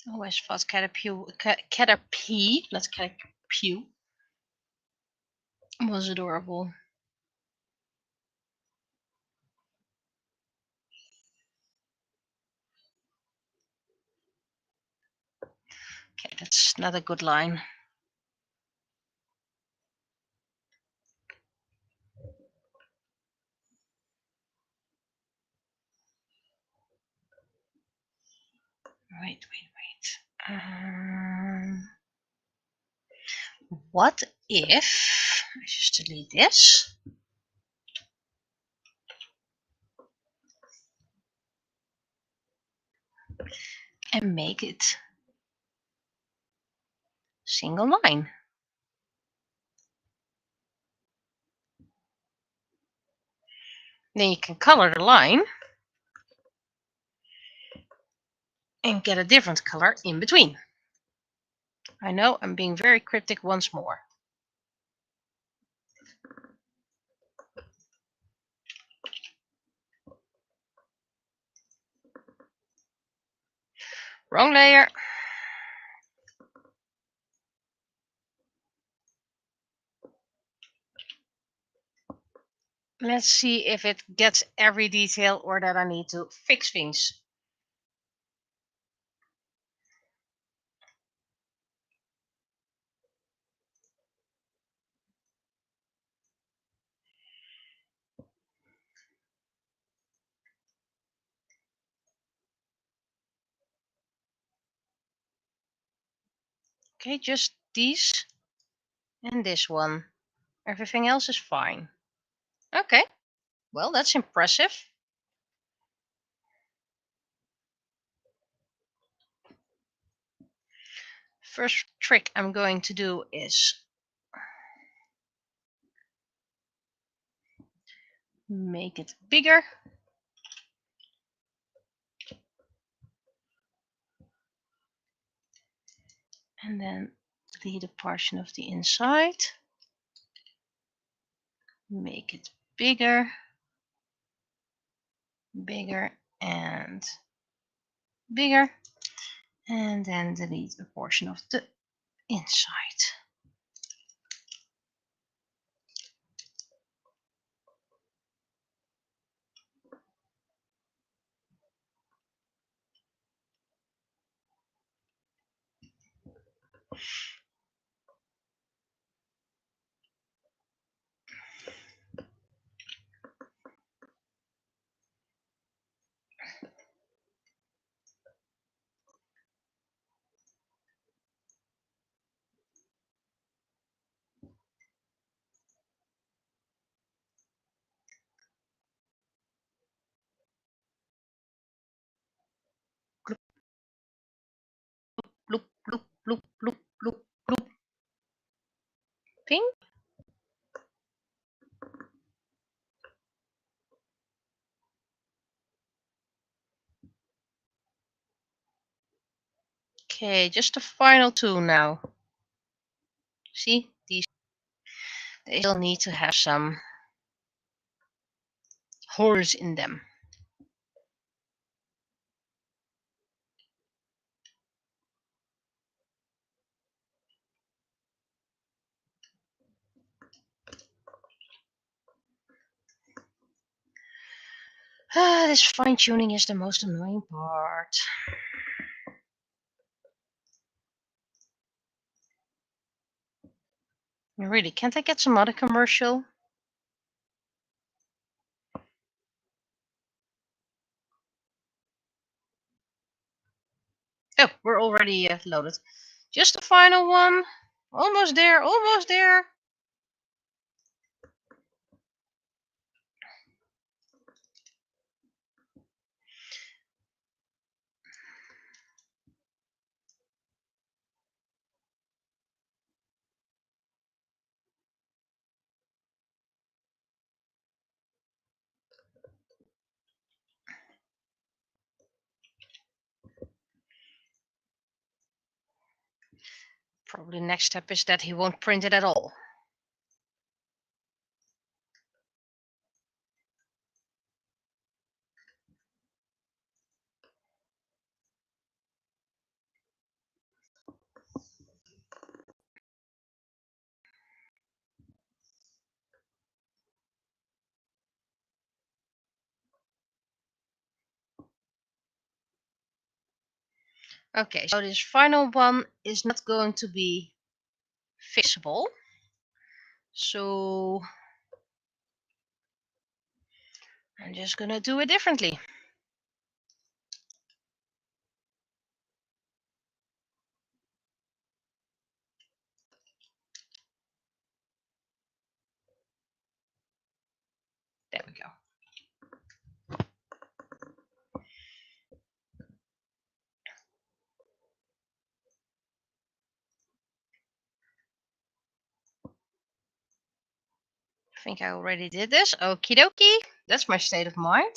Always thought Caterpie, not Caterpie, was adorable. Okay, that's not a good line. Wait. What if I just delete this? and make it single line. Then you can color the line and get a different color in between. I know I'm being very cryptic once more. Wrong layer. Let's see if it gets every detail or that I need to fix things. Okay, just these and this one. Everything else is fine. Okay, well, that's impressive. First trick I'm going to do is make it bigger. And then delete a portion of the inside. Make it bigger, bigger, and bigger. And then delete a portion of the inside. Bloop, bloop, bloop, bloop, bloop, bloop. Ping. Okay, just the final two now. See, these they still need to have some holes in them. This fine tuning is the most annoying part. Really, can't I get some other commercial? Oh, we're already loaded. Just the final one. Almost there, almost there. Probably next step is that he won't print it at all. Okay, so this final one is not going to be fixable. So I'm just gonna do it differently. There we go. think I already did this. Okie dokie. That's my state of mind.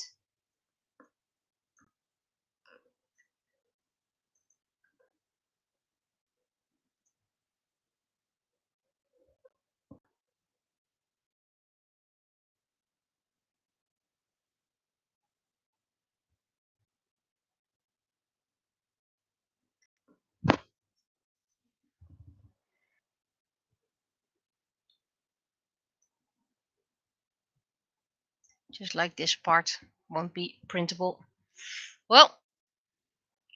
Just like this part won't be printable. Well,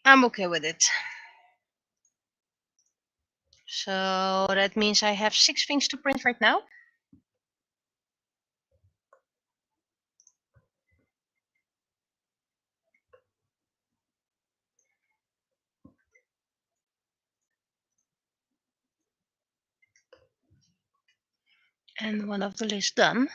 I'm okay with it. So that means I have 6 things to print right now. And one of the lists done.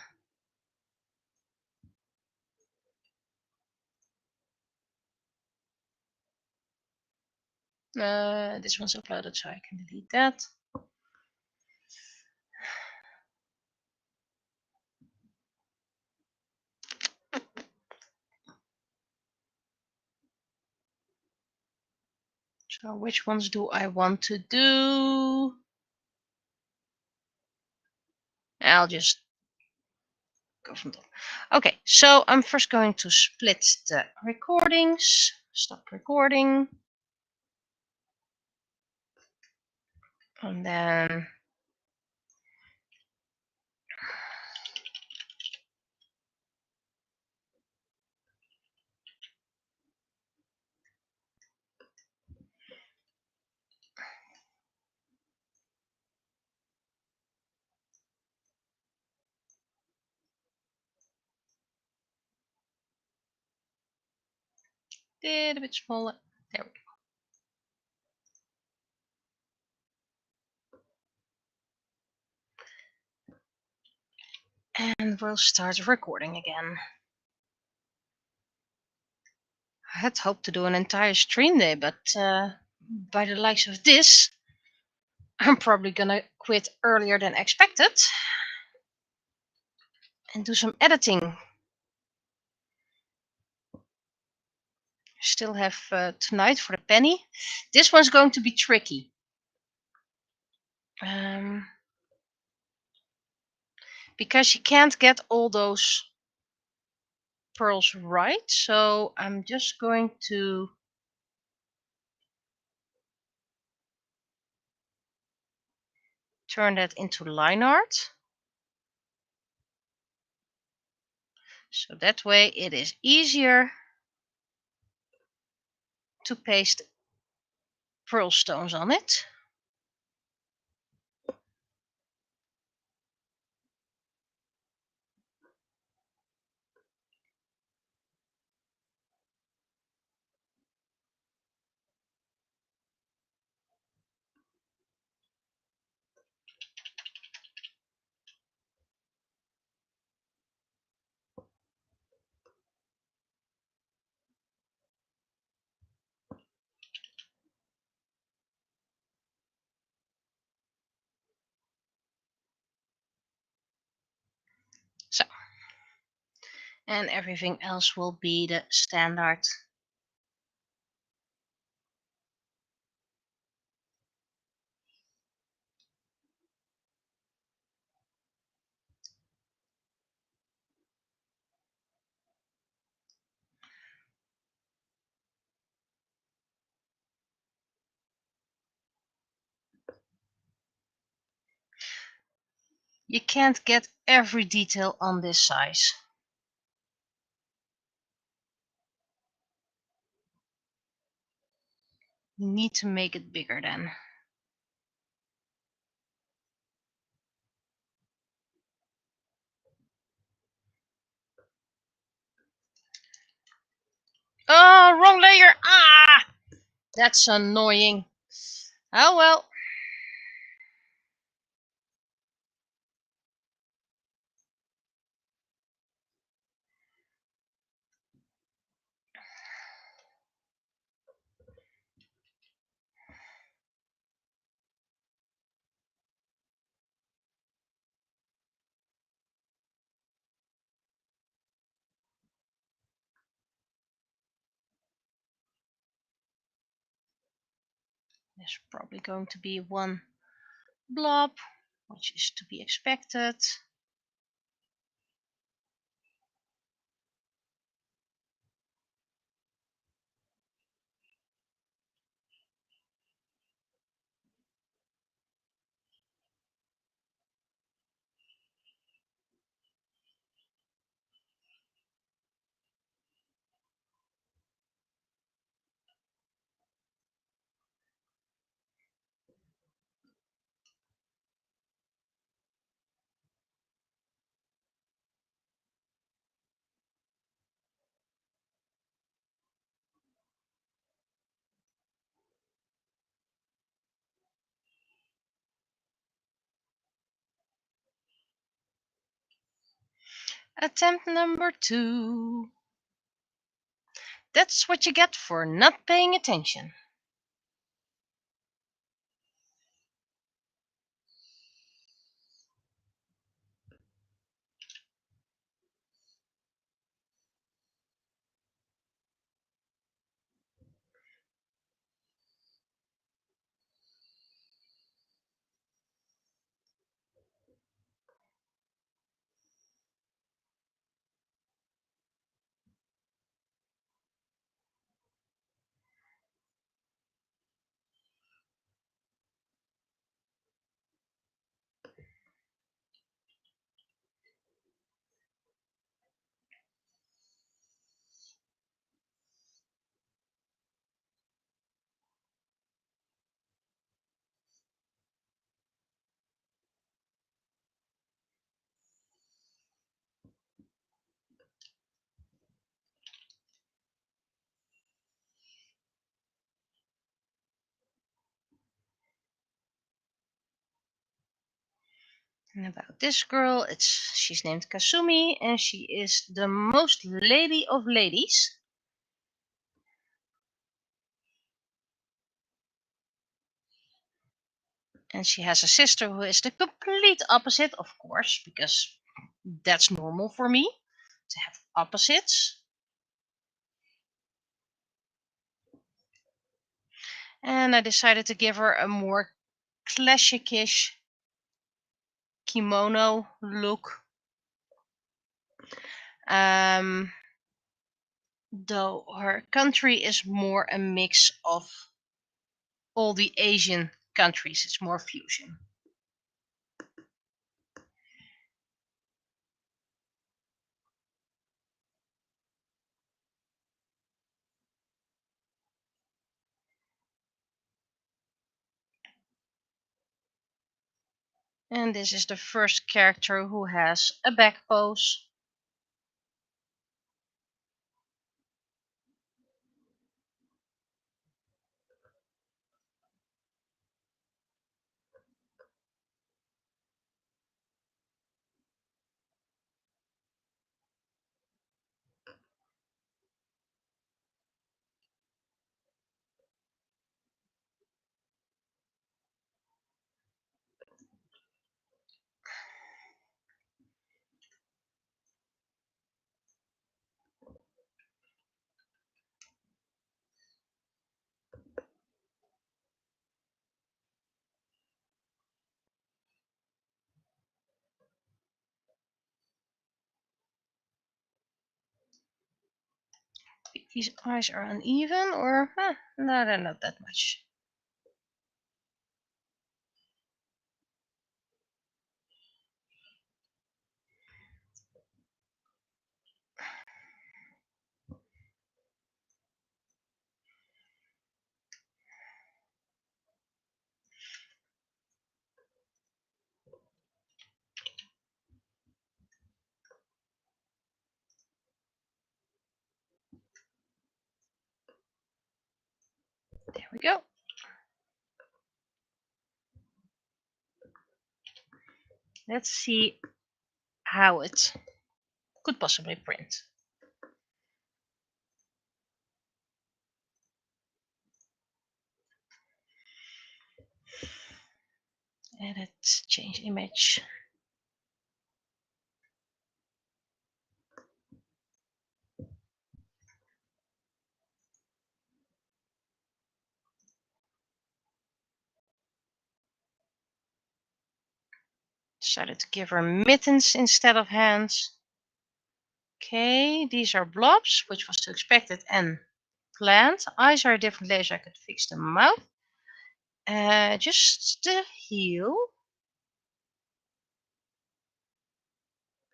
This one's uploaded, so I can delete that. So which ones do I want to do? I'll just go from top. Okay, so I'm first going to split the recordings. Stop recording. And then did a bit smaller. There we go. And we'll start recording again. I had hoped to do an entire stream day, but by the likes of this, I'm probably gonna quit earlier than expected and do some editing. Still have tonight for the penny. This one's going to be tricky. Because you can't get all those pearls right, so I'm just going to turn that into line art. So that way it is easier to paste pearl stones on it. So, and everything else will be the standard. You can't get every detail on this size. You need to make it bigger then. Oh, wrong layer! Ah! That's annoying. Oh well. There's probably going to be one blob, which is to be expected. Attempt number 2. That's what you get for not paying attention. And about this girl, she's named Kasumi, and she is the most lady of ladies. And she has a sister who is the complete opposite, of course, because that's normal for me to have opposites. And I decided to give her a more classic-ish kimono look. Though her country is more a mix of all the Asian countries. It's more fusion. And this is the first character who has a back pose. These eyes are uneven, or no, they're not that much. There we go. Let's see how it could possibly print. Edit, change image. Decided to give her mittens instead of hands. Okay, these are blobs, which was to expected and planned. Eyes are a different layer, so I could fix the mouth. Just the heel.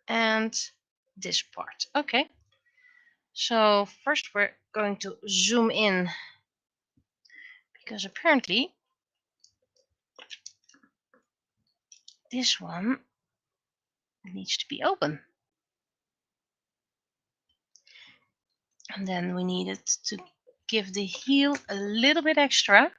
And this part. Okay. So first we're going to zoom in, because apparently this one needs to be open. And then we needed to give the heel a little bit extra.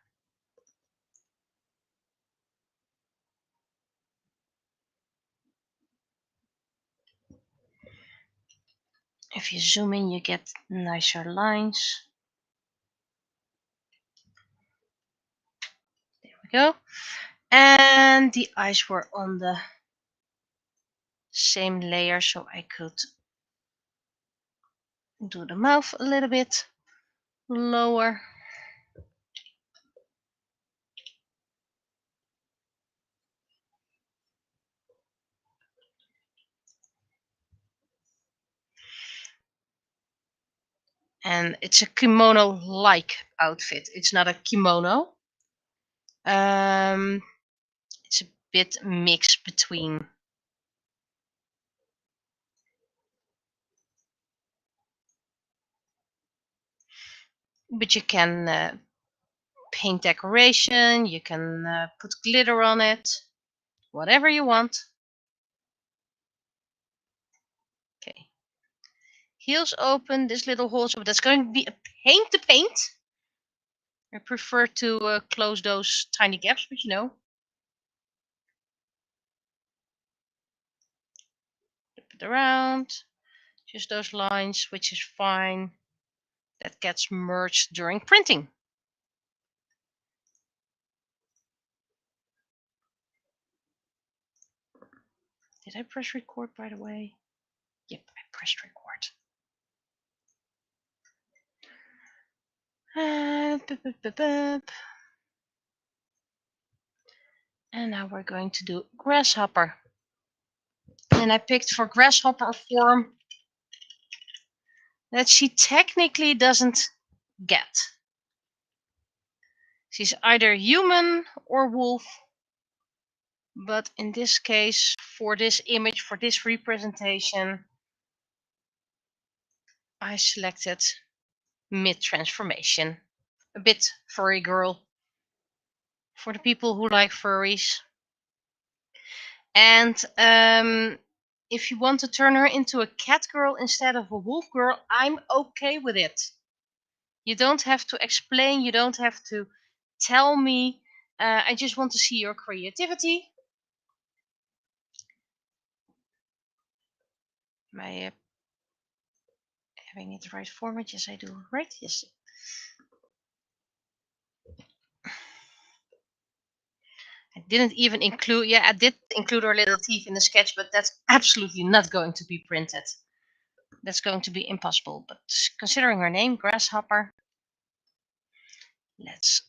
If you zoom in, you get nicer lines. There we go. And the eyes were on the same layer, so I could do the mouth a little bit lower. And it's a kimono-like outfit. It's not a kimono. It's a bit mixed between. But you can paint decoration, you can put glitter on it, whatever you want. Okay. Heels open, this little hole, so that's going to be a pain to paint. I prefer to close those tiny gaps, but you know. Flip it around, just those lines, which is fine. That gets merged during printing. Did I press record, by the way? Yep, I pressed record. And now we're going to do grasshopper. And I picked for grasshopper a form that she technically doesn't get. She's either human or wolf, but in this case, for this image, for this representation, I selected mid-transformation. A bit furry girl for the people who like furries. And if you want to turn her into a cat girl instead of a wolf girl, I'm okay with it. You don't have to explain, you don't have to tell me. I just want to see your creativity. Am I having it the right format? Yes, I do. Right? Yes. I didn't even include, I did include her little teeth in the sketch, but that's absolutely not going to be printed. That's going to be impossible. But considering her name, Grasshopper, let's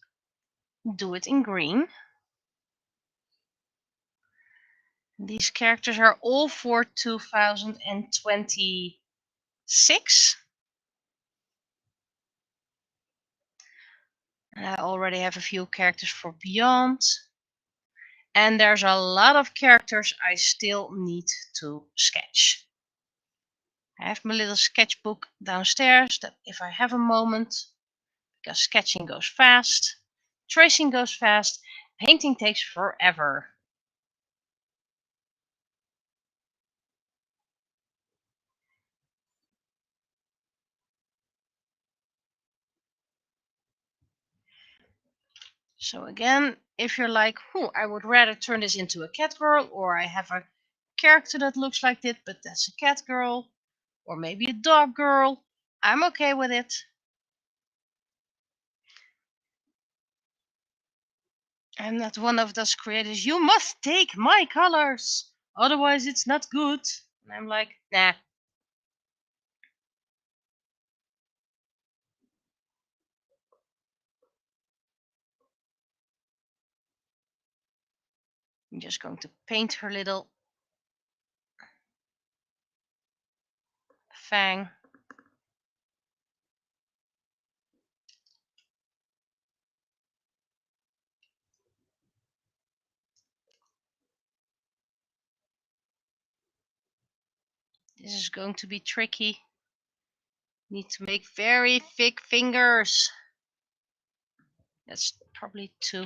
do it in green. These characters are all for 2026. And I already have a few characters for Beyond. And there's a lot of characters I still need to sketch. I have my little sketchbook downstairs that if I have a moment, because sketching goes fast, tracing goes fast, painting takes forever. So again, if you're like, I would rather turn this into a cat girl, or I have a character that looks like it, but that's a cat girl, or maybe a dog girl, I'm okay with it. I'm not one of those creators, you must take my colors, otherwise it's not good. And I'm like, nah. I'm just going to paint her little fang. This is going to be tricky. Need to make very thick fingers. That's probably too.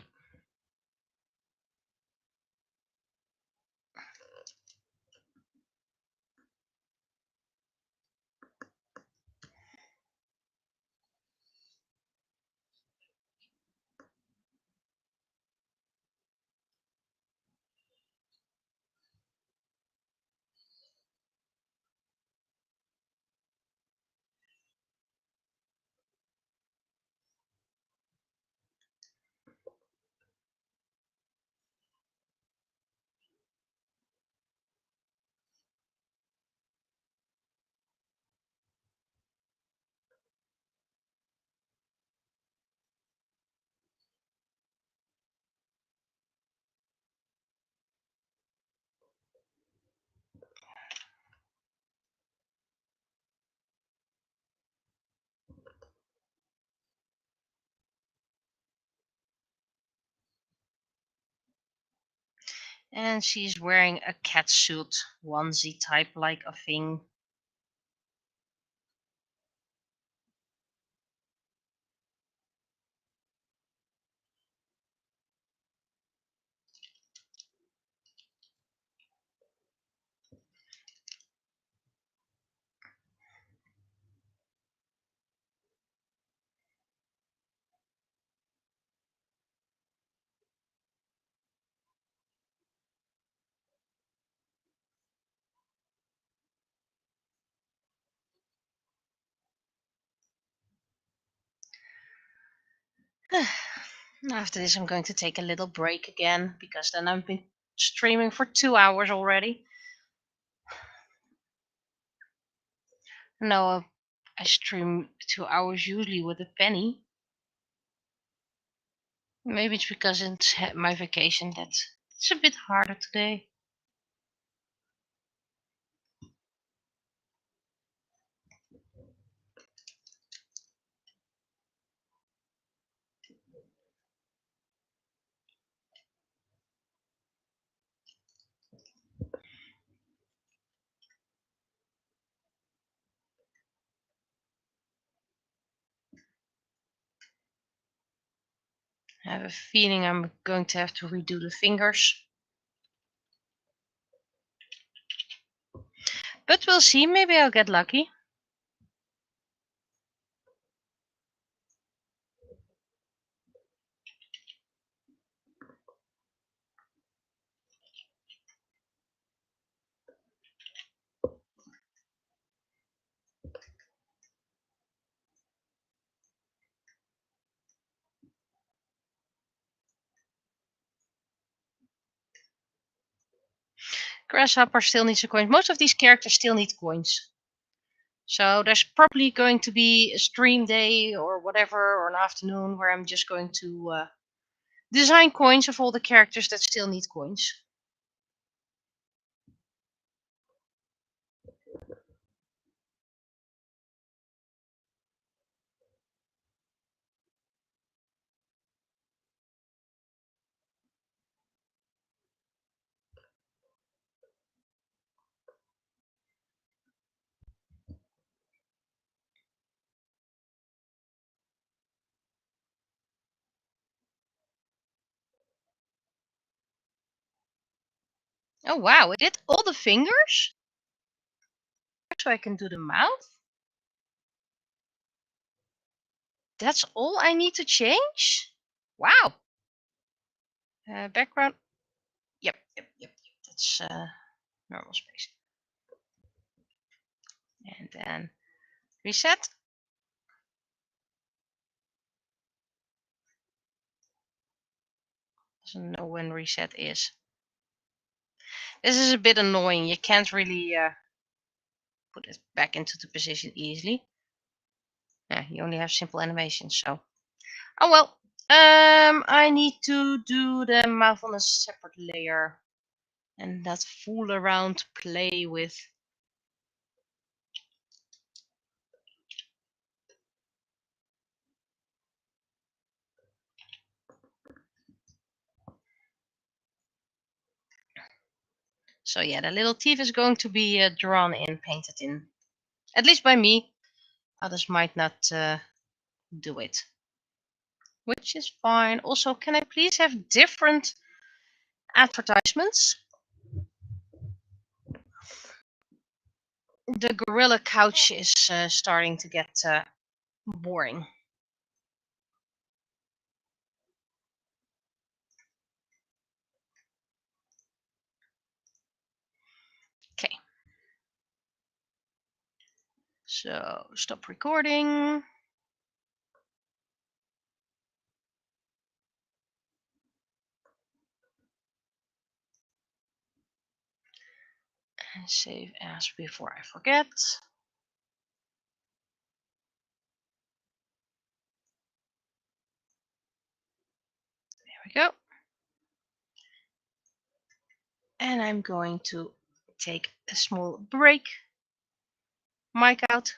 And she's wearing a catsuit onesie type like a thing. After this, I'm going to take a little break again because then I've been streaming for 2 hours already. No, I stream 2 hours usually with a penny. Maybe it's because it's my vacation that it's a bit harder today. I have a feeling I'm going to have to redo the fingers. But we'll see, maybe I'll get lucky. Grasshopper still needs a coin. Most of these characters still need coins. So there's probably going to be a stream day or whatever, or an afternoon where I'm just going to design coins of all the characters that still need coins. Oh wow, it did all the fingers? So I can do the mouth? That's all I need to change? Wow. Background. Yep. That's normal space. And then reset. Doesn't know when reset is. This is a bit annoying. You can't really put it back into the position easily. Yeah, you only have simple animations, so. Oh well. I need to do the mouth on a separate layer. And not fool around, play with So yeah, the little teeth is going to be drawn in, painted in. At least by me. Others might not do it. Which is fine. Also, can I please have different advertisements? The gorilla couch is starting to get boring. Okay. So stop recording. And save as before I forget. There we go. And I'm going to take a small break. Mic out.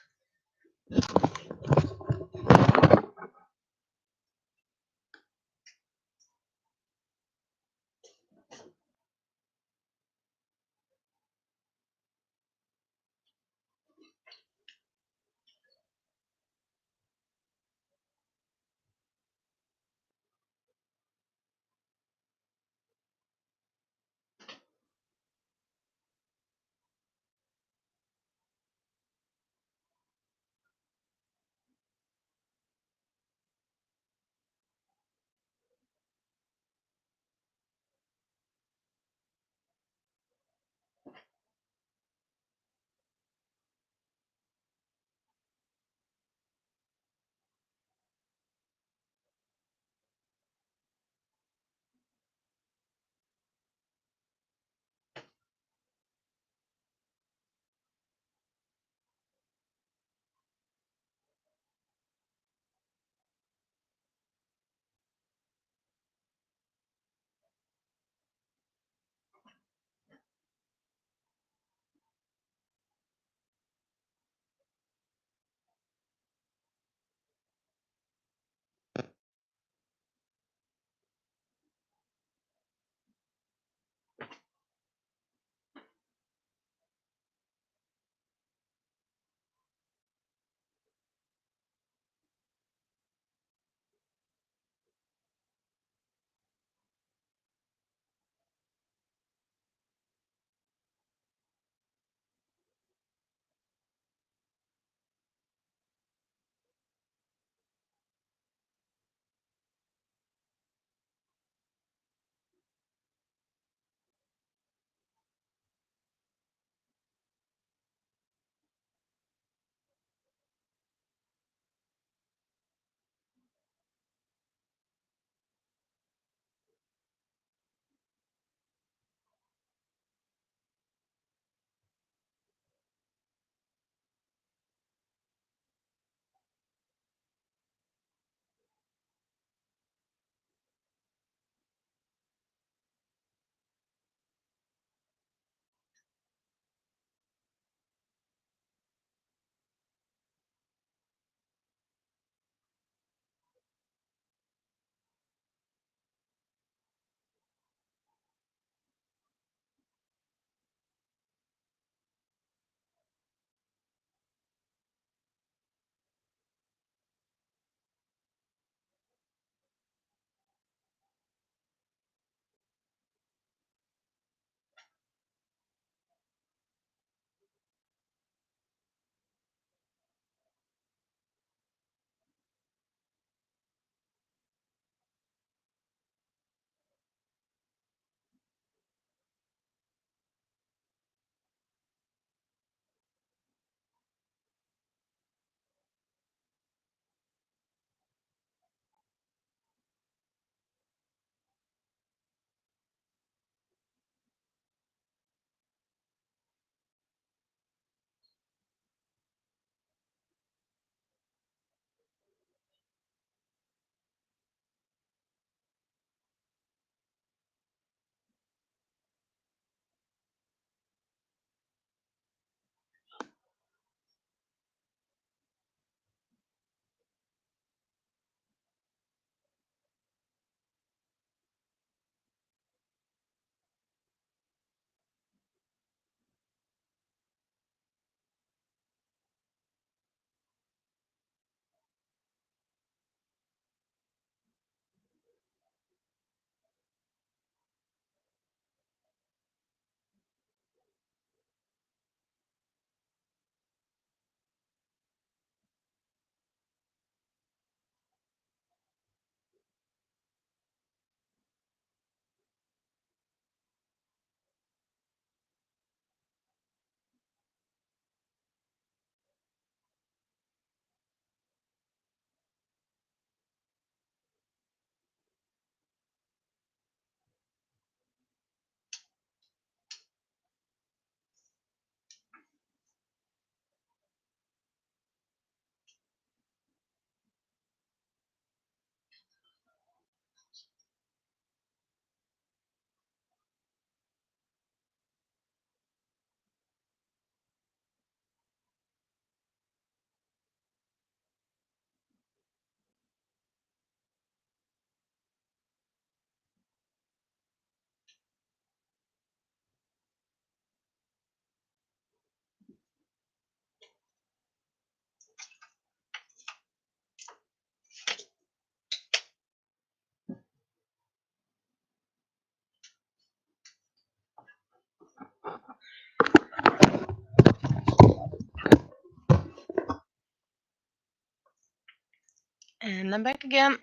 then back again.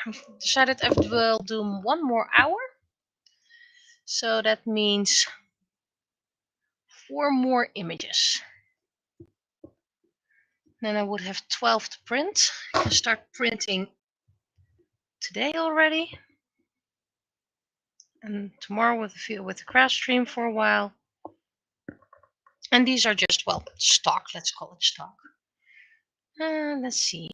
I've decided I will do 1 more hour. So that means 4 more images. Then I would have 12 to print. I can start printing today already. And tomorrow with the craft stream for a while. And these are just, well, stock. Let's call it stock. Let's see.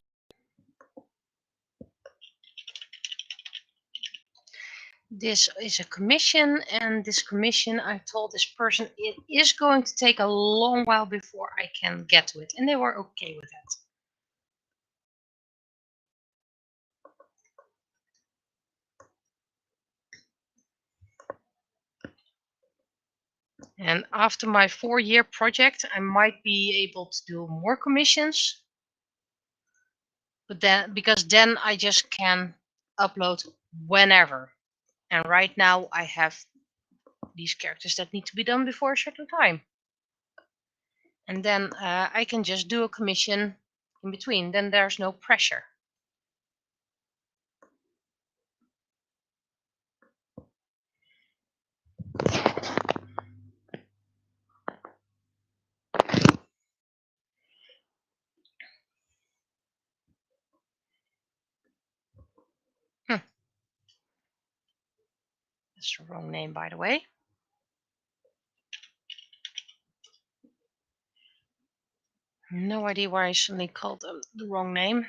This is a commission, and this commission, I told this person it is going to take a long while before I can get to it, and they were okay with that. And after my 4-year project, I might be able to do more commissions, but then because then I just can upload whenever. And right now I have these characters that need to be done before a certain time. And then I can just do a commission in between. Then there's no pressure. That's the wrong name, by the way. No idea why I suddenly called them the wrong name.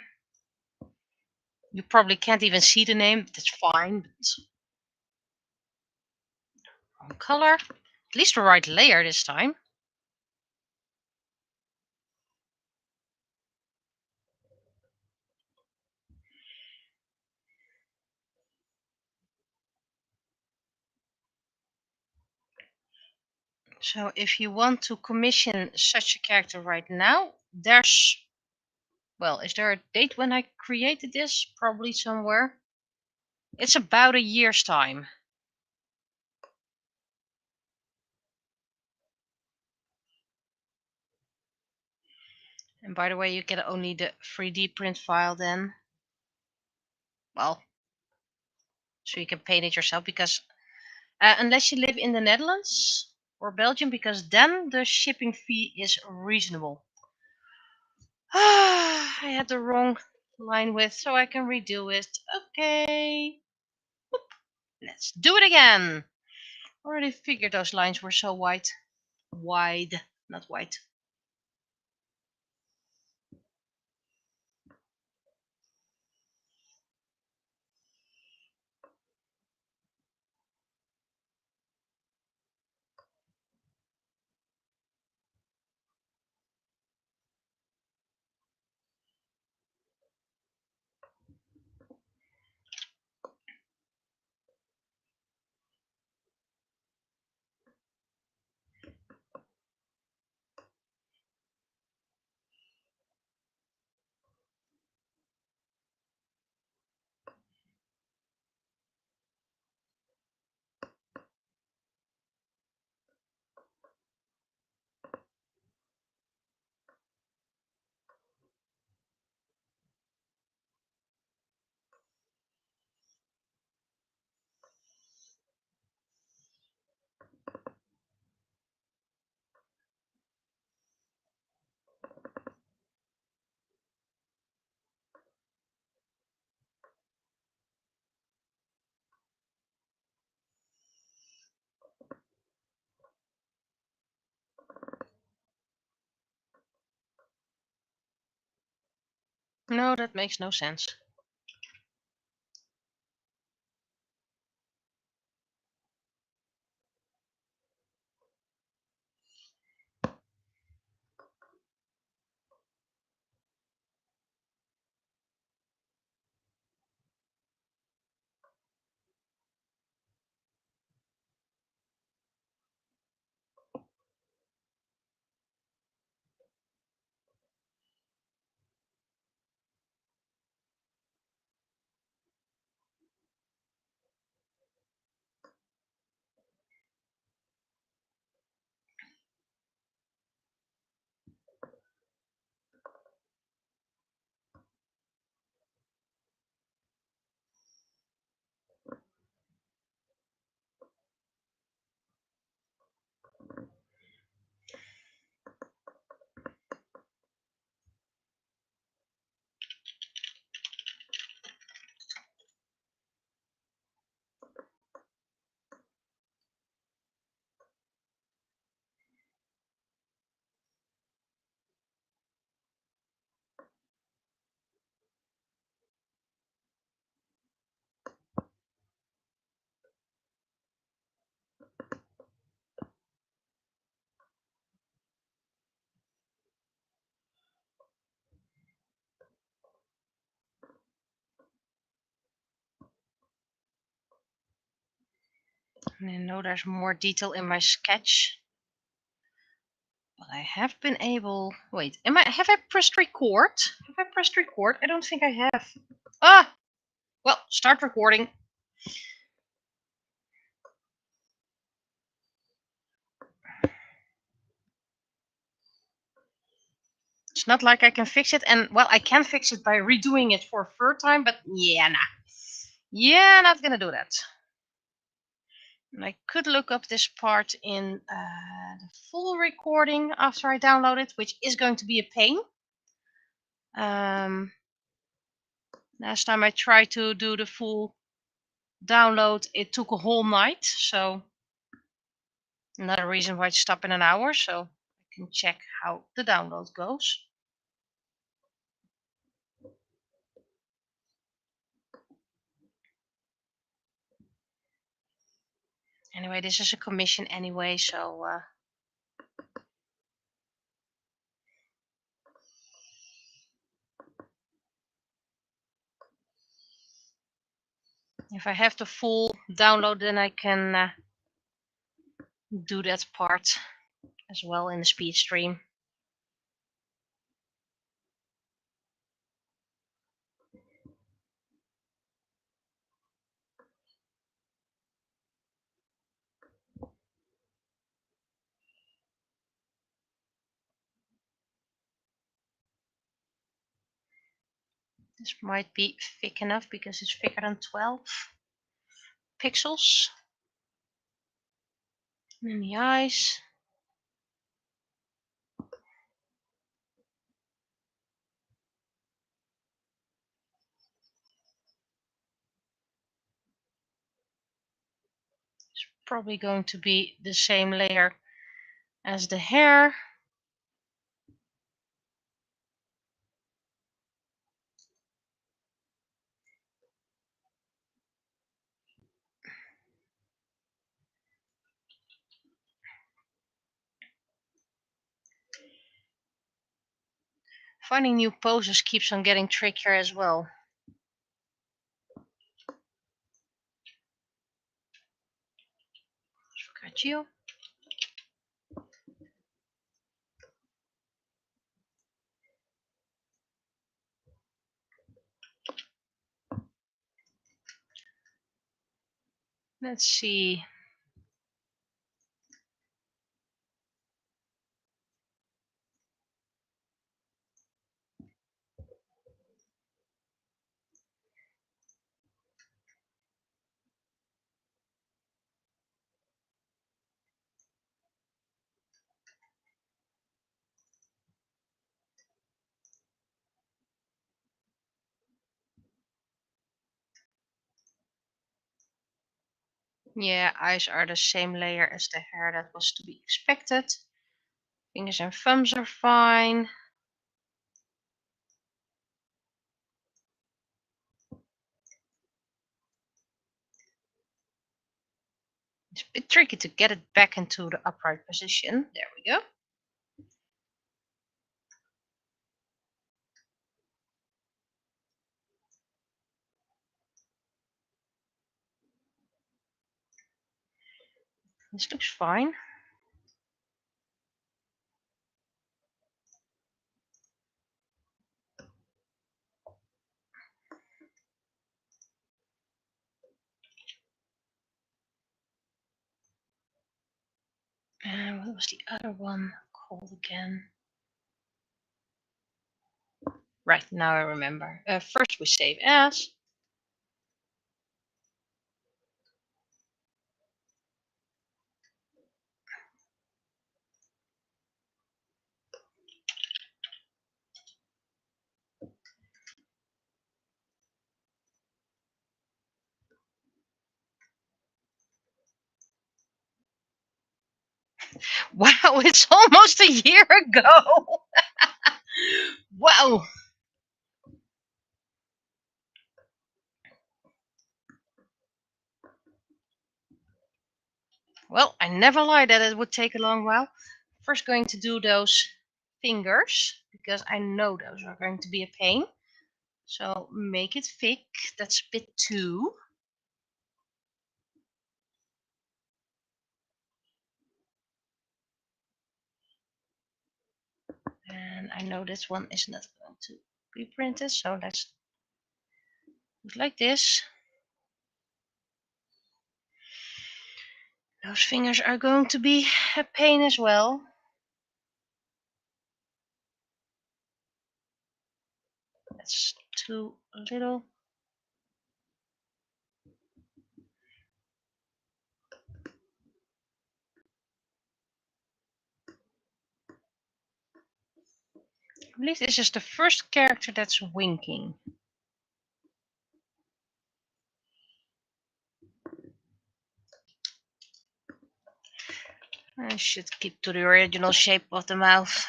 You probably can't even see the name, but that's fine. Wrong color. At least the right layer this time. So if you want to commission such a character right now, there's, well, is there a date when I created this? Probably somewhere. It's about a year's time. And by the way, you get only the 3D print file then. Well, so you can paint it yourself, because unless you live in the Netherlands or Belgium, because then the shipping fee is reasonable. I had the wrong line width, so I can redo it. Okay. Oop. Let's do it again. Already figured those lines were so wide, not white. No, that makes no sense. And I know there's more detail in my sketch. But I have been able... Wait, have I pressed record? Have I pressed record? I don't think I have. Ah! Well, start recording. It's not like I can fix it. And, well, I can fix it by redoing it for a third time. But, yeah, nah. Yeah, not gonna do that. And I could look up this part in the full recording after I download it, which is going to be a pain. Last time I tried to do the full download, it took a whole night. So another reason why to stop in an hour, so I can check how the download goes. Anyway, this is a commission anyway, so if I have the full download, then I can do that part as well in the speed stream. This might be thick enough because it's thicker than 12 pixels. And the eyes. It's probably going to be the same layer as the hair. Finding new poses keeps on getting trickier as well. Got you. Let's see. Yeah, eyes are the same layer as the hair. That was to be expected. Fingers and thumbs are fine. It's a bit tricky to get it back into the upright position. There we go. This looks fine. And what was the other one called again? Right, now I remember. First we save as. Wow, it's almost a year ago. Wow. Well, I never lied that it would take a long while. First going to do those fingers, because I know those are going to be a pain. So make it thick. That's a bit too. And I know this one is not going to be printed, so let's do it like this. Those fingers are going to be a pain as well. That's too little. I believe this is the first character that's winking. I should keep to the original shape of the mouth.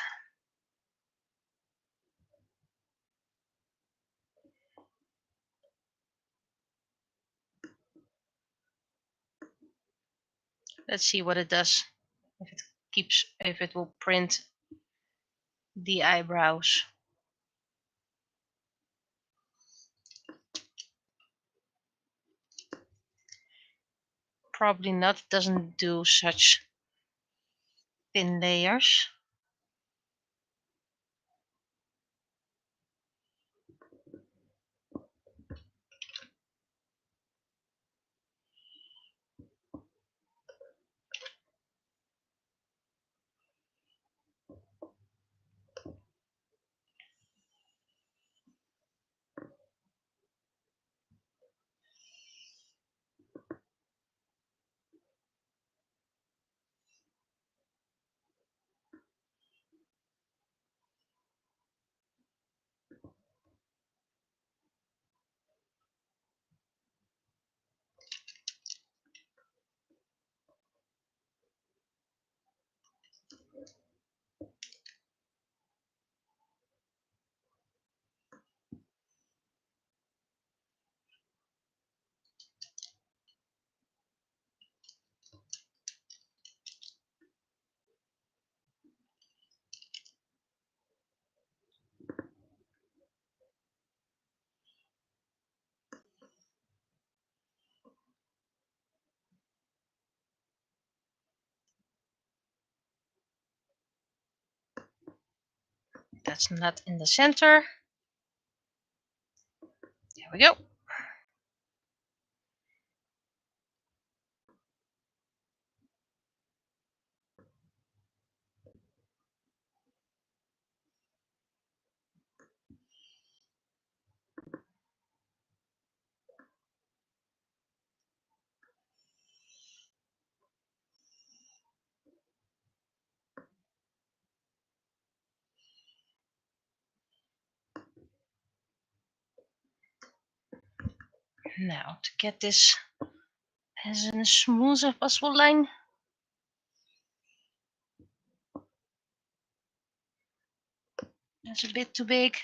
Let's see what it does. If it will print the eyebrows. Probably not, it doesn't do such thin layers. That's not in the center. There we go. Now to get this as smooth as possible line. That's a bit too big.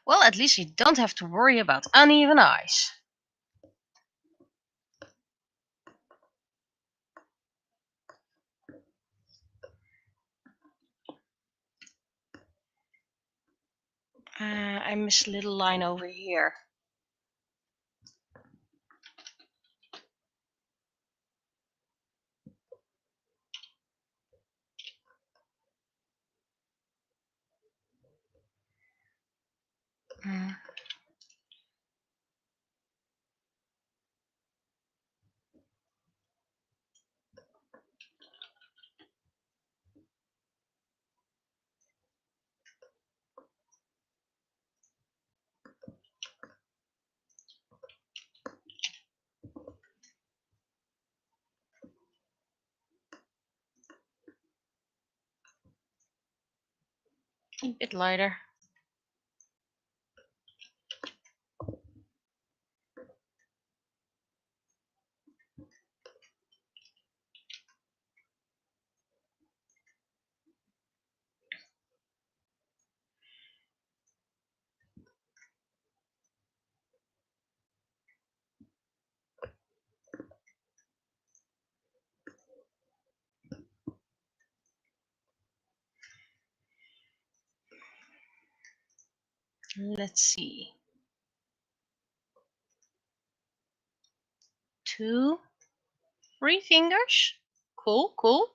Well, at least you don't have to worry about uneven eyes. I missed a little line over here. A bit lighter. Let's see. 2, 3 fingers. Cool, cool.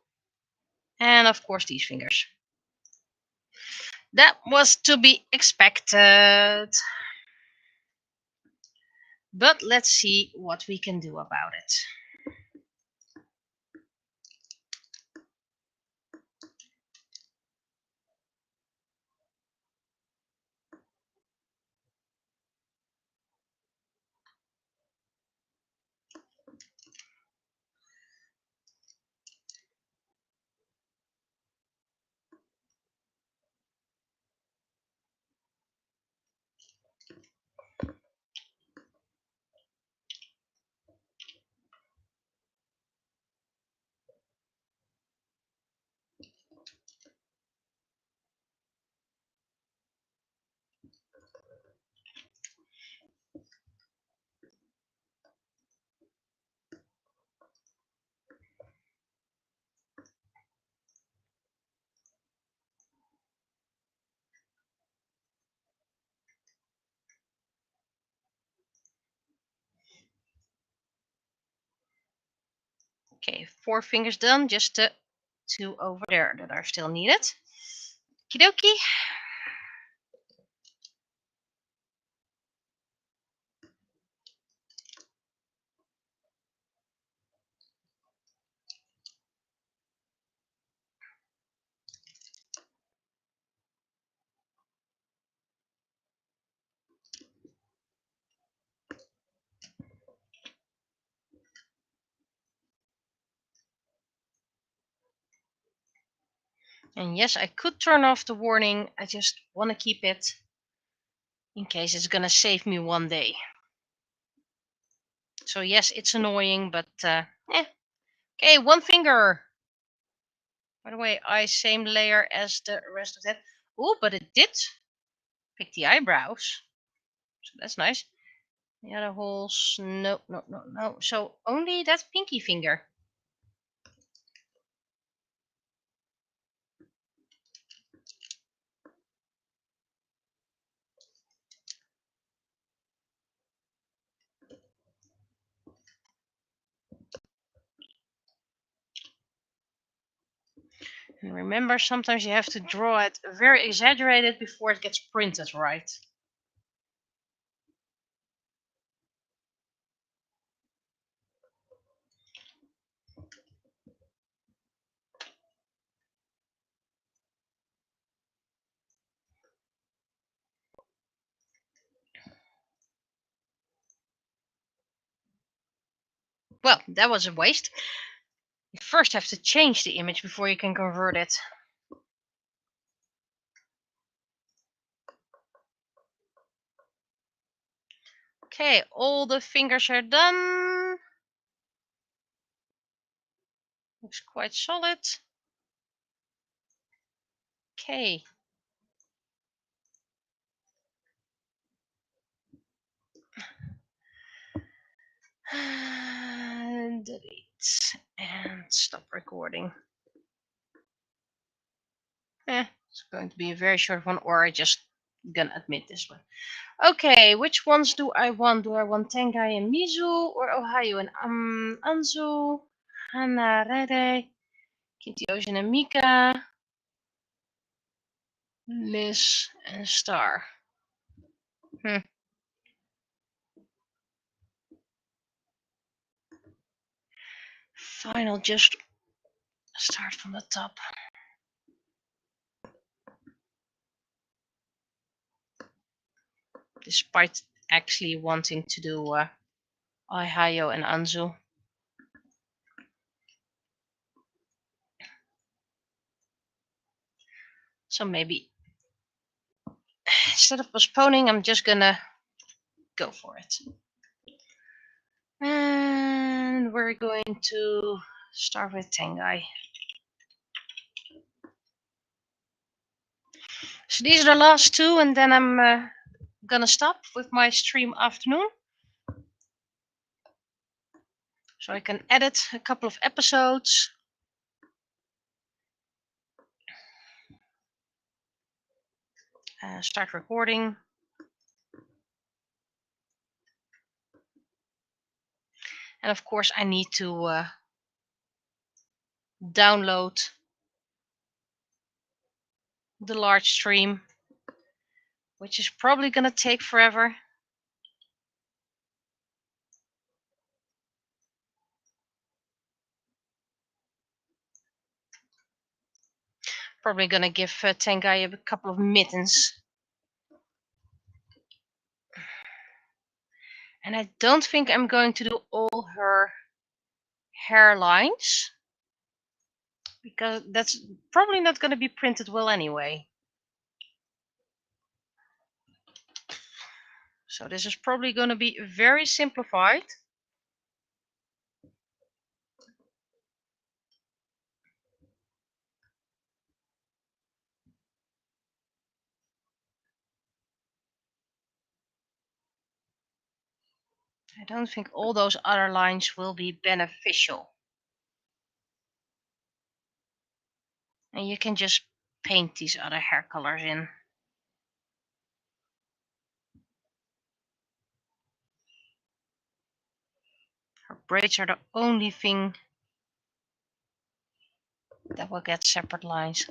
And of course these fingers. That was to be expected. But let's see what we can do about it. Okay, 4 fingers done, just the 2 over there that are still needed. Okie dokie. And yes, I could turn off the warning. I just want to keep it in case it's gonna save me one day. So yes, it's annoying, but Okay, 1 finger. By the way, same layer as the rest of that. Oh, but it did pick the eyebrows. So that's nice. The other holes, no, no, no, no. So only that pinky finger. And remember, sometimes you have to draw it very exaggerated before it gets printed right. Well, that was a waste. You first have to change the image before you can convert it. Okay, all the fingers are done. Looks quite solid. Okay. And delete and stop recording. It's going to be a very short one, or I just gonna admit this one. Okay, which ones do I want? Do I want Tengai and Mizu, or Ohio and Anzu, Hana, Rere, Kitty Ocean and Mika, Liz and Star? Fine, I'll just start from the top. Despite actually wanting to do Ohio and Anzu. So maybe instead of postponing, I'm just gonna go for it. And we're going to start with Tengai. So these are the last 2, and then I'm gonna stop with my stream afternoon. So I can edit a couple of episodes. Start recording. And of course I need to download the large stream, which is probably going to take forever. Probably going to give Tengai a couple of mittens. And I don't think I'm going to do all her hairlines, because that's probably not going to be printed well anyway. So this is probably going to be very simplified. I don't think all those other lines will be beneficial. And you can just paint these other hair colors in. Her braids are the only thing that will get separate lines.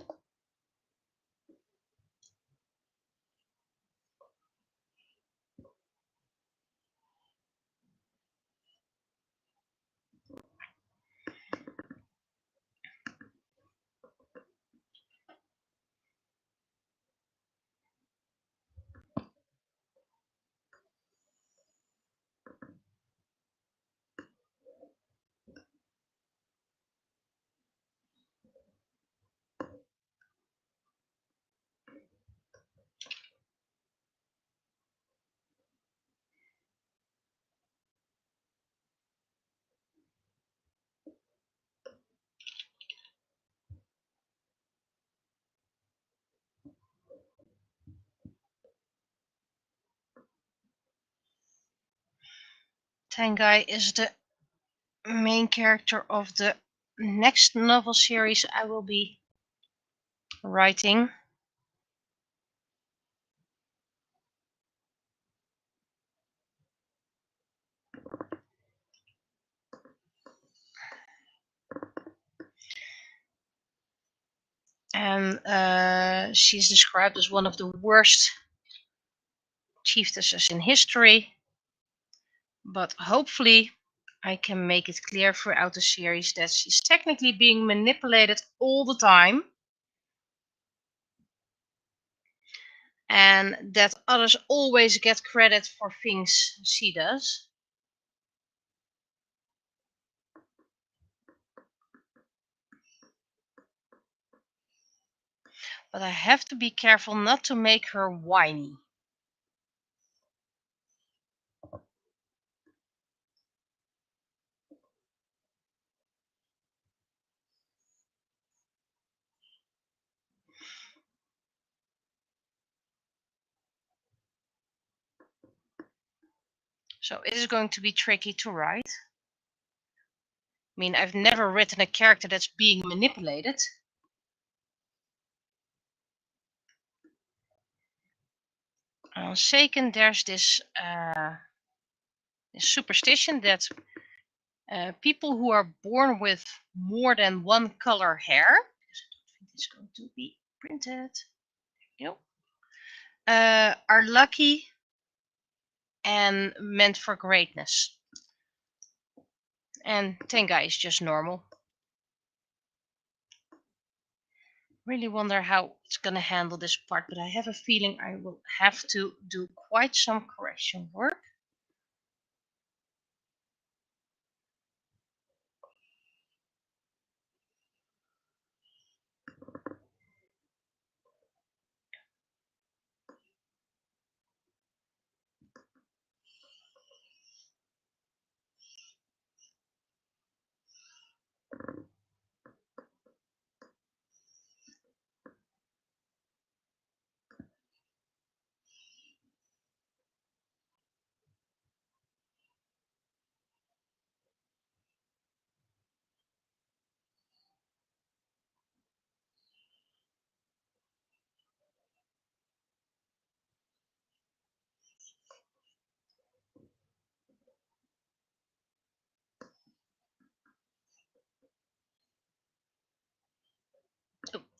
Tengai is the main character of the next novel series I will be writing. And she's described as one of the worst chiefesses in history. But hopefully I can make it clear throughout the series that she's technically being manipulated all the time. And that others always get credit for things she does. But I have to be careful not to make her whiny. So it is going to be tricky to write. I mean, I've never written a character that's being manipulated. On Seiken, there's this superstition that people who are born with more than one color hair, because I don't think it's going to be printed, are lucky and meant for greatness. And Tengai is just normal. Really wonder how it's going to handle this part, but I have a feeling I will have to do quite some correction work.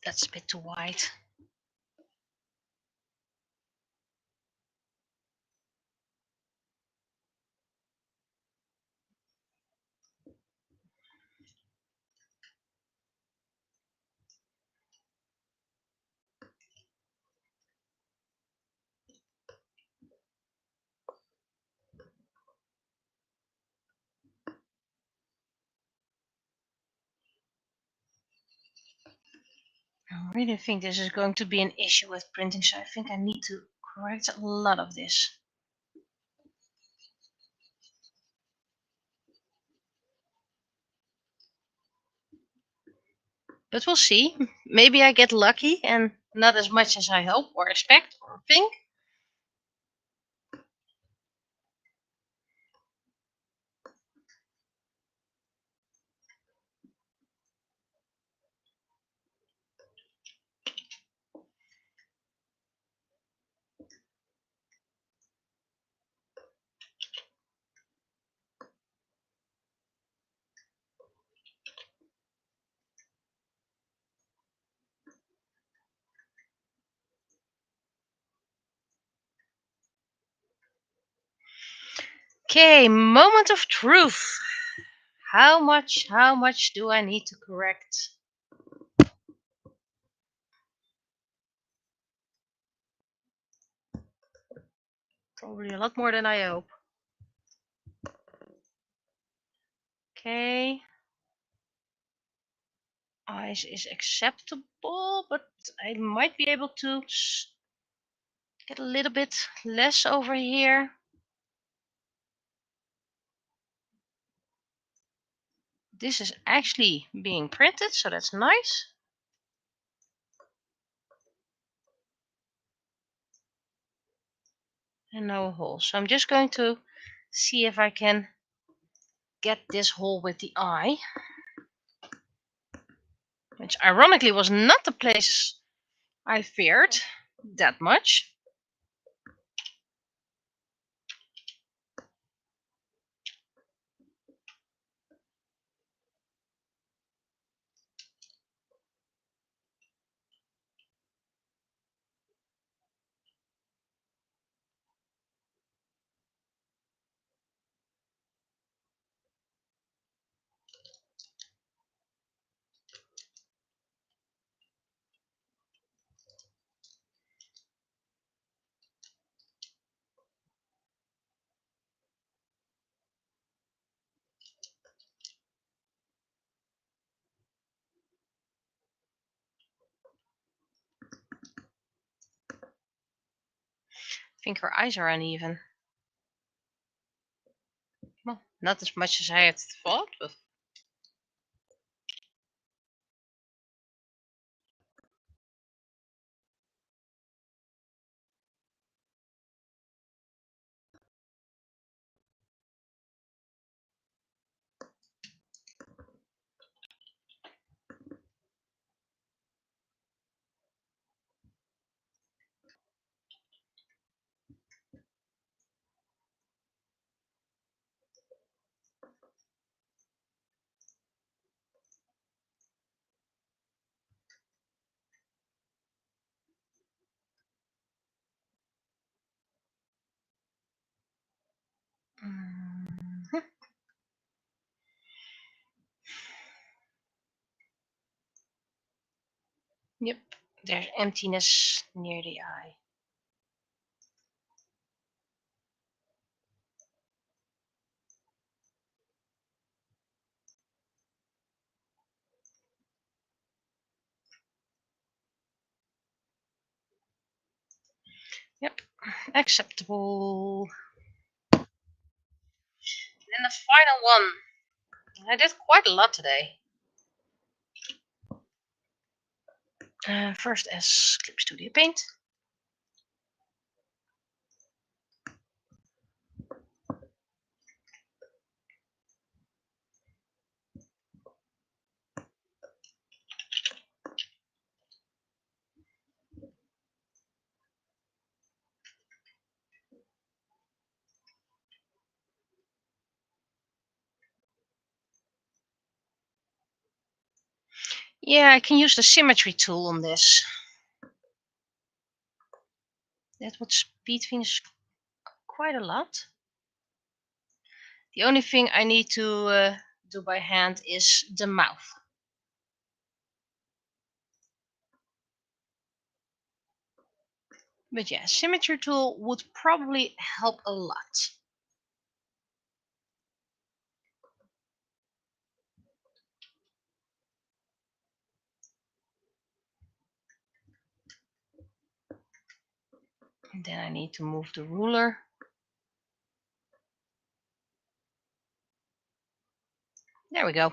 That's a bit too wide. I really think this is going to be an issue with printing, so I think I need to correct a lot of this. But we'll see. Maybe I get lucky and not as much as I hope or expect or think. Okay, moment of truth. How much do I need to correct? Probably a lot more than I hope. Okay. Eyes is acceptable, but I might be able to get a little bit less over here. This is actually being printed, so that's nice. And no hole. So I'm just going to see if I can get this hole with the eye. Which ironically was not the place I feared that much. I think her eyes are uneven. Well, not as much as I had thought, but yep, there's emptiness near the eye. Yep, acceptable. And the final one. I did quite a lot today. First as Clip Studio Paint. Yeah, I can use the symmetry tool on this. That would speed things quite a lot. The only thing I need to do by hand is the mouth. But yeah, symmetry tool would probably help a lot. And then I need to move the ruler. There we go.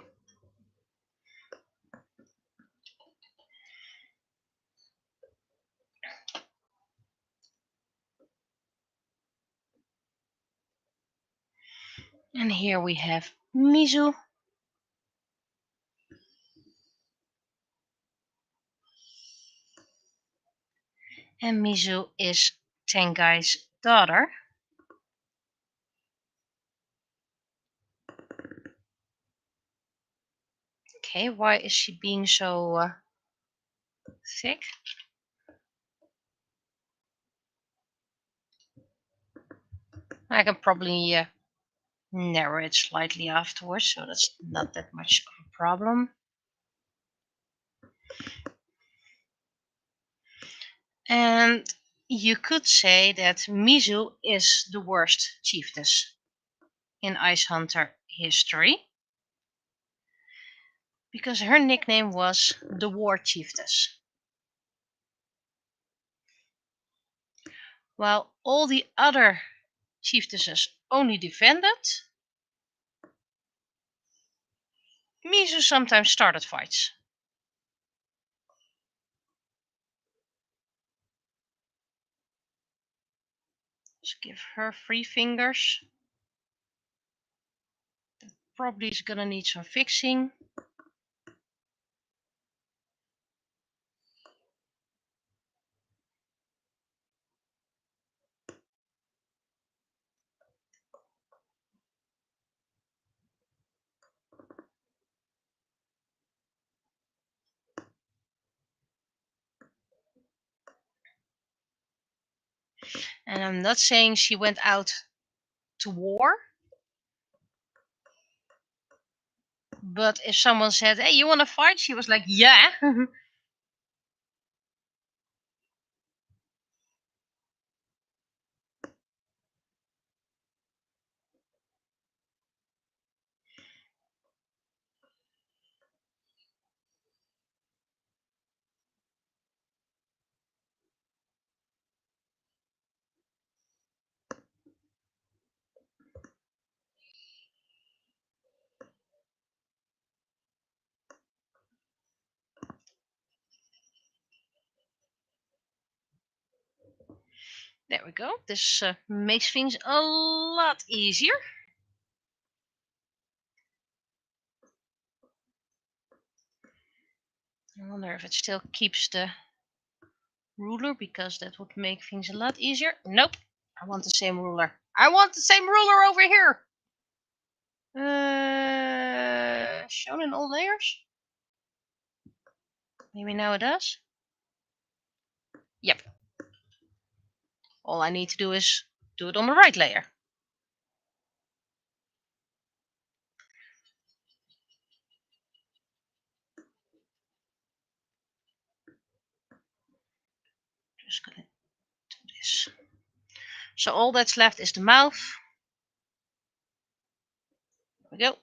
And here we have Mizu. And Mizu is Tengai's daughter. Okay, why is she being so thick? I can probably narrow it slightly afterwards, so that's not that much of a problem. And you could say that Mizu is the worst chiefess in Ice Hunter history, because her nickname was the War Chiefess. While all the other chieftesses only defended, Mizu sometimes started fights. Let's give her 3 fingers. That probably is gonna need some fixing. And I'm not saying she went out to war, but if someone said, "Hey, you want to fight?" she was like, "Yeah." There we go. This makes things a lot easier. I wonder if it still keeps the ruler, because that would make things a lot easier. Nope. I want the same ruler. I want the same ruler over here. Shown in all layers? Maybe now it does? Yep. All I need to do is do it on the right layer. Just gonna do this. So all that's left is the mouth. There we go.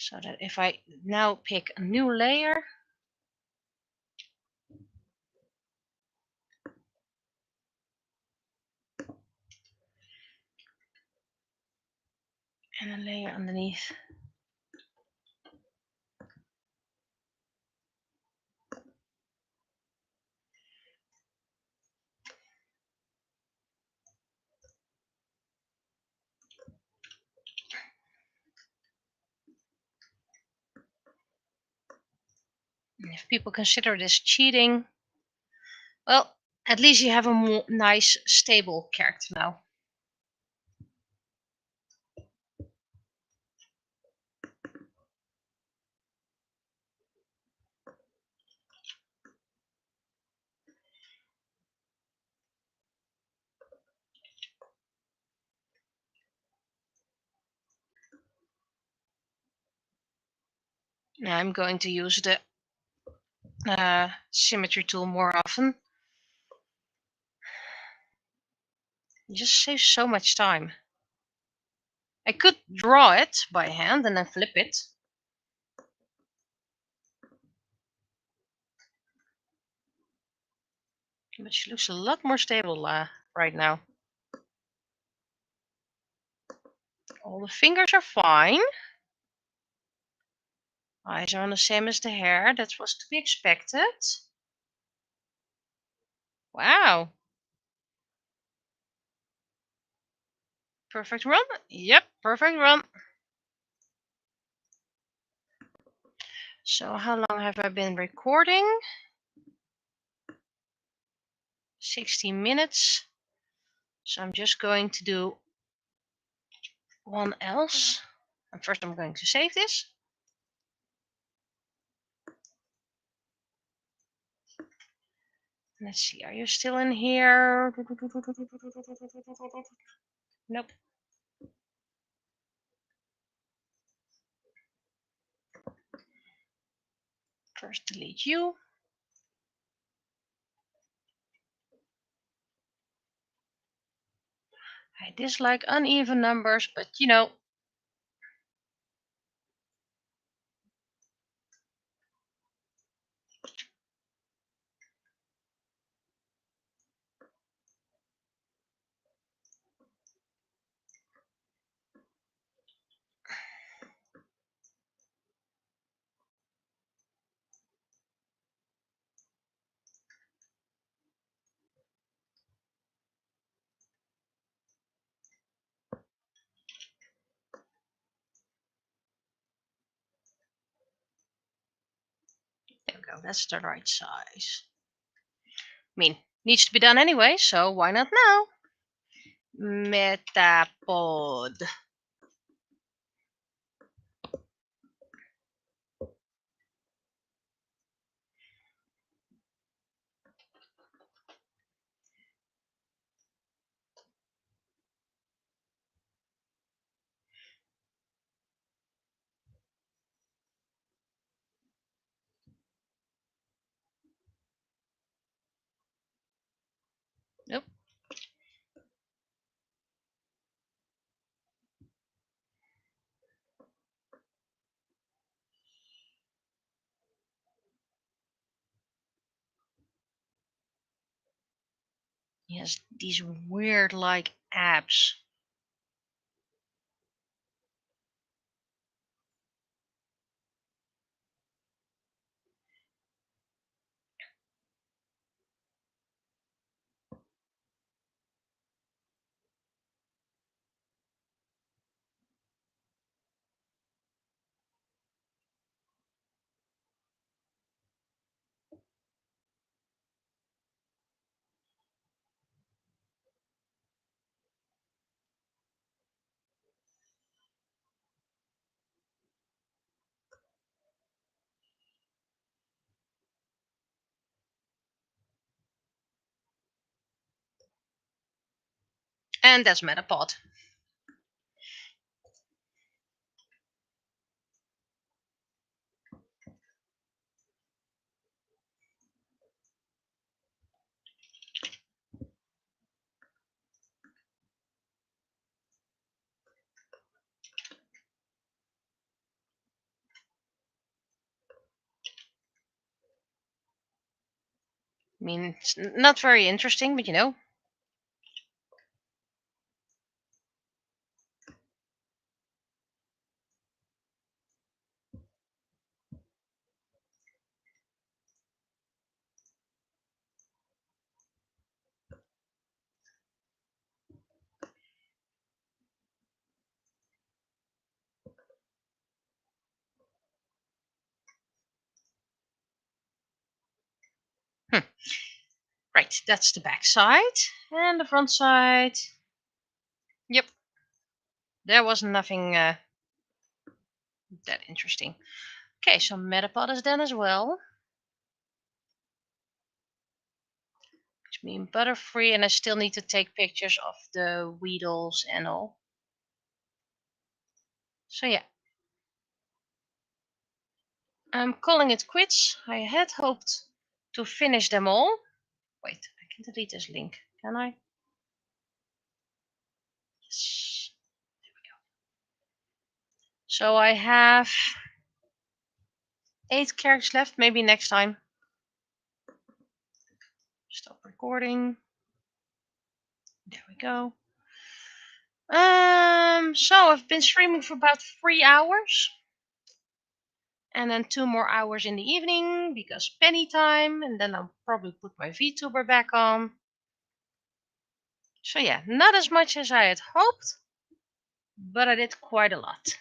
So that if I now pick a new layer, and a layer underneath. And if people consider this cheating, well, At least you have a more nice, stable character now. Now I'm going to use the symmetry tool more often. It just saves so much time. I could draw it by hand and then flip it. But she looks a lot more stable right now. All the fingers are fine. Eyes are on the same as the hair. That was to be expected. Wow. Perfect run? Yep, perfect run. So how long have I been recording? 60 minutes. So I'm just going to do one else. And first I'm going to save this. Let's see, are you still in here? Nope. First delete you. I dislike uneven numbers, but you know. There we go, that's the right size. I mean, needs to be done anyway, so why not now? Metapod. Nope. He has these weird like abs. And that's Metapod. I mean, it's not very interesting, but you know. Hmm. Right, that's the back side. And the front side. Yep, there was nothing that interesting. Okay, so Metapod is done as well. Which means Butterfree, and I still need to take pictures of the Weedles and all. So yeah. I'm calling it quits. I had hoped to finish them all. Wait, I can delete this link, can I? Yes. There we go. So I have 8 characters left, maybe next time. Stop recording. There we go. So I've been streaming for about 3 hours. And then 2 more hours in the evening because penny time, and then I'll probably put my VTuber back on. So yeah, not as much as I had hoped, but I did quite a lot.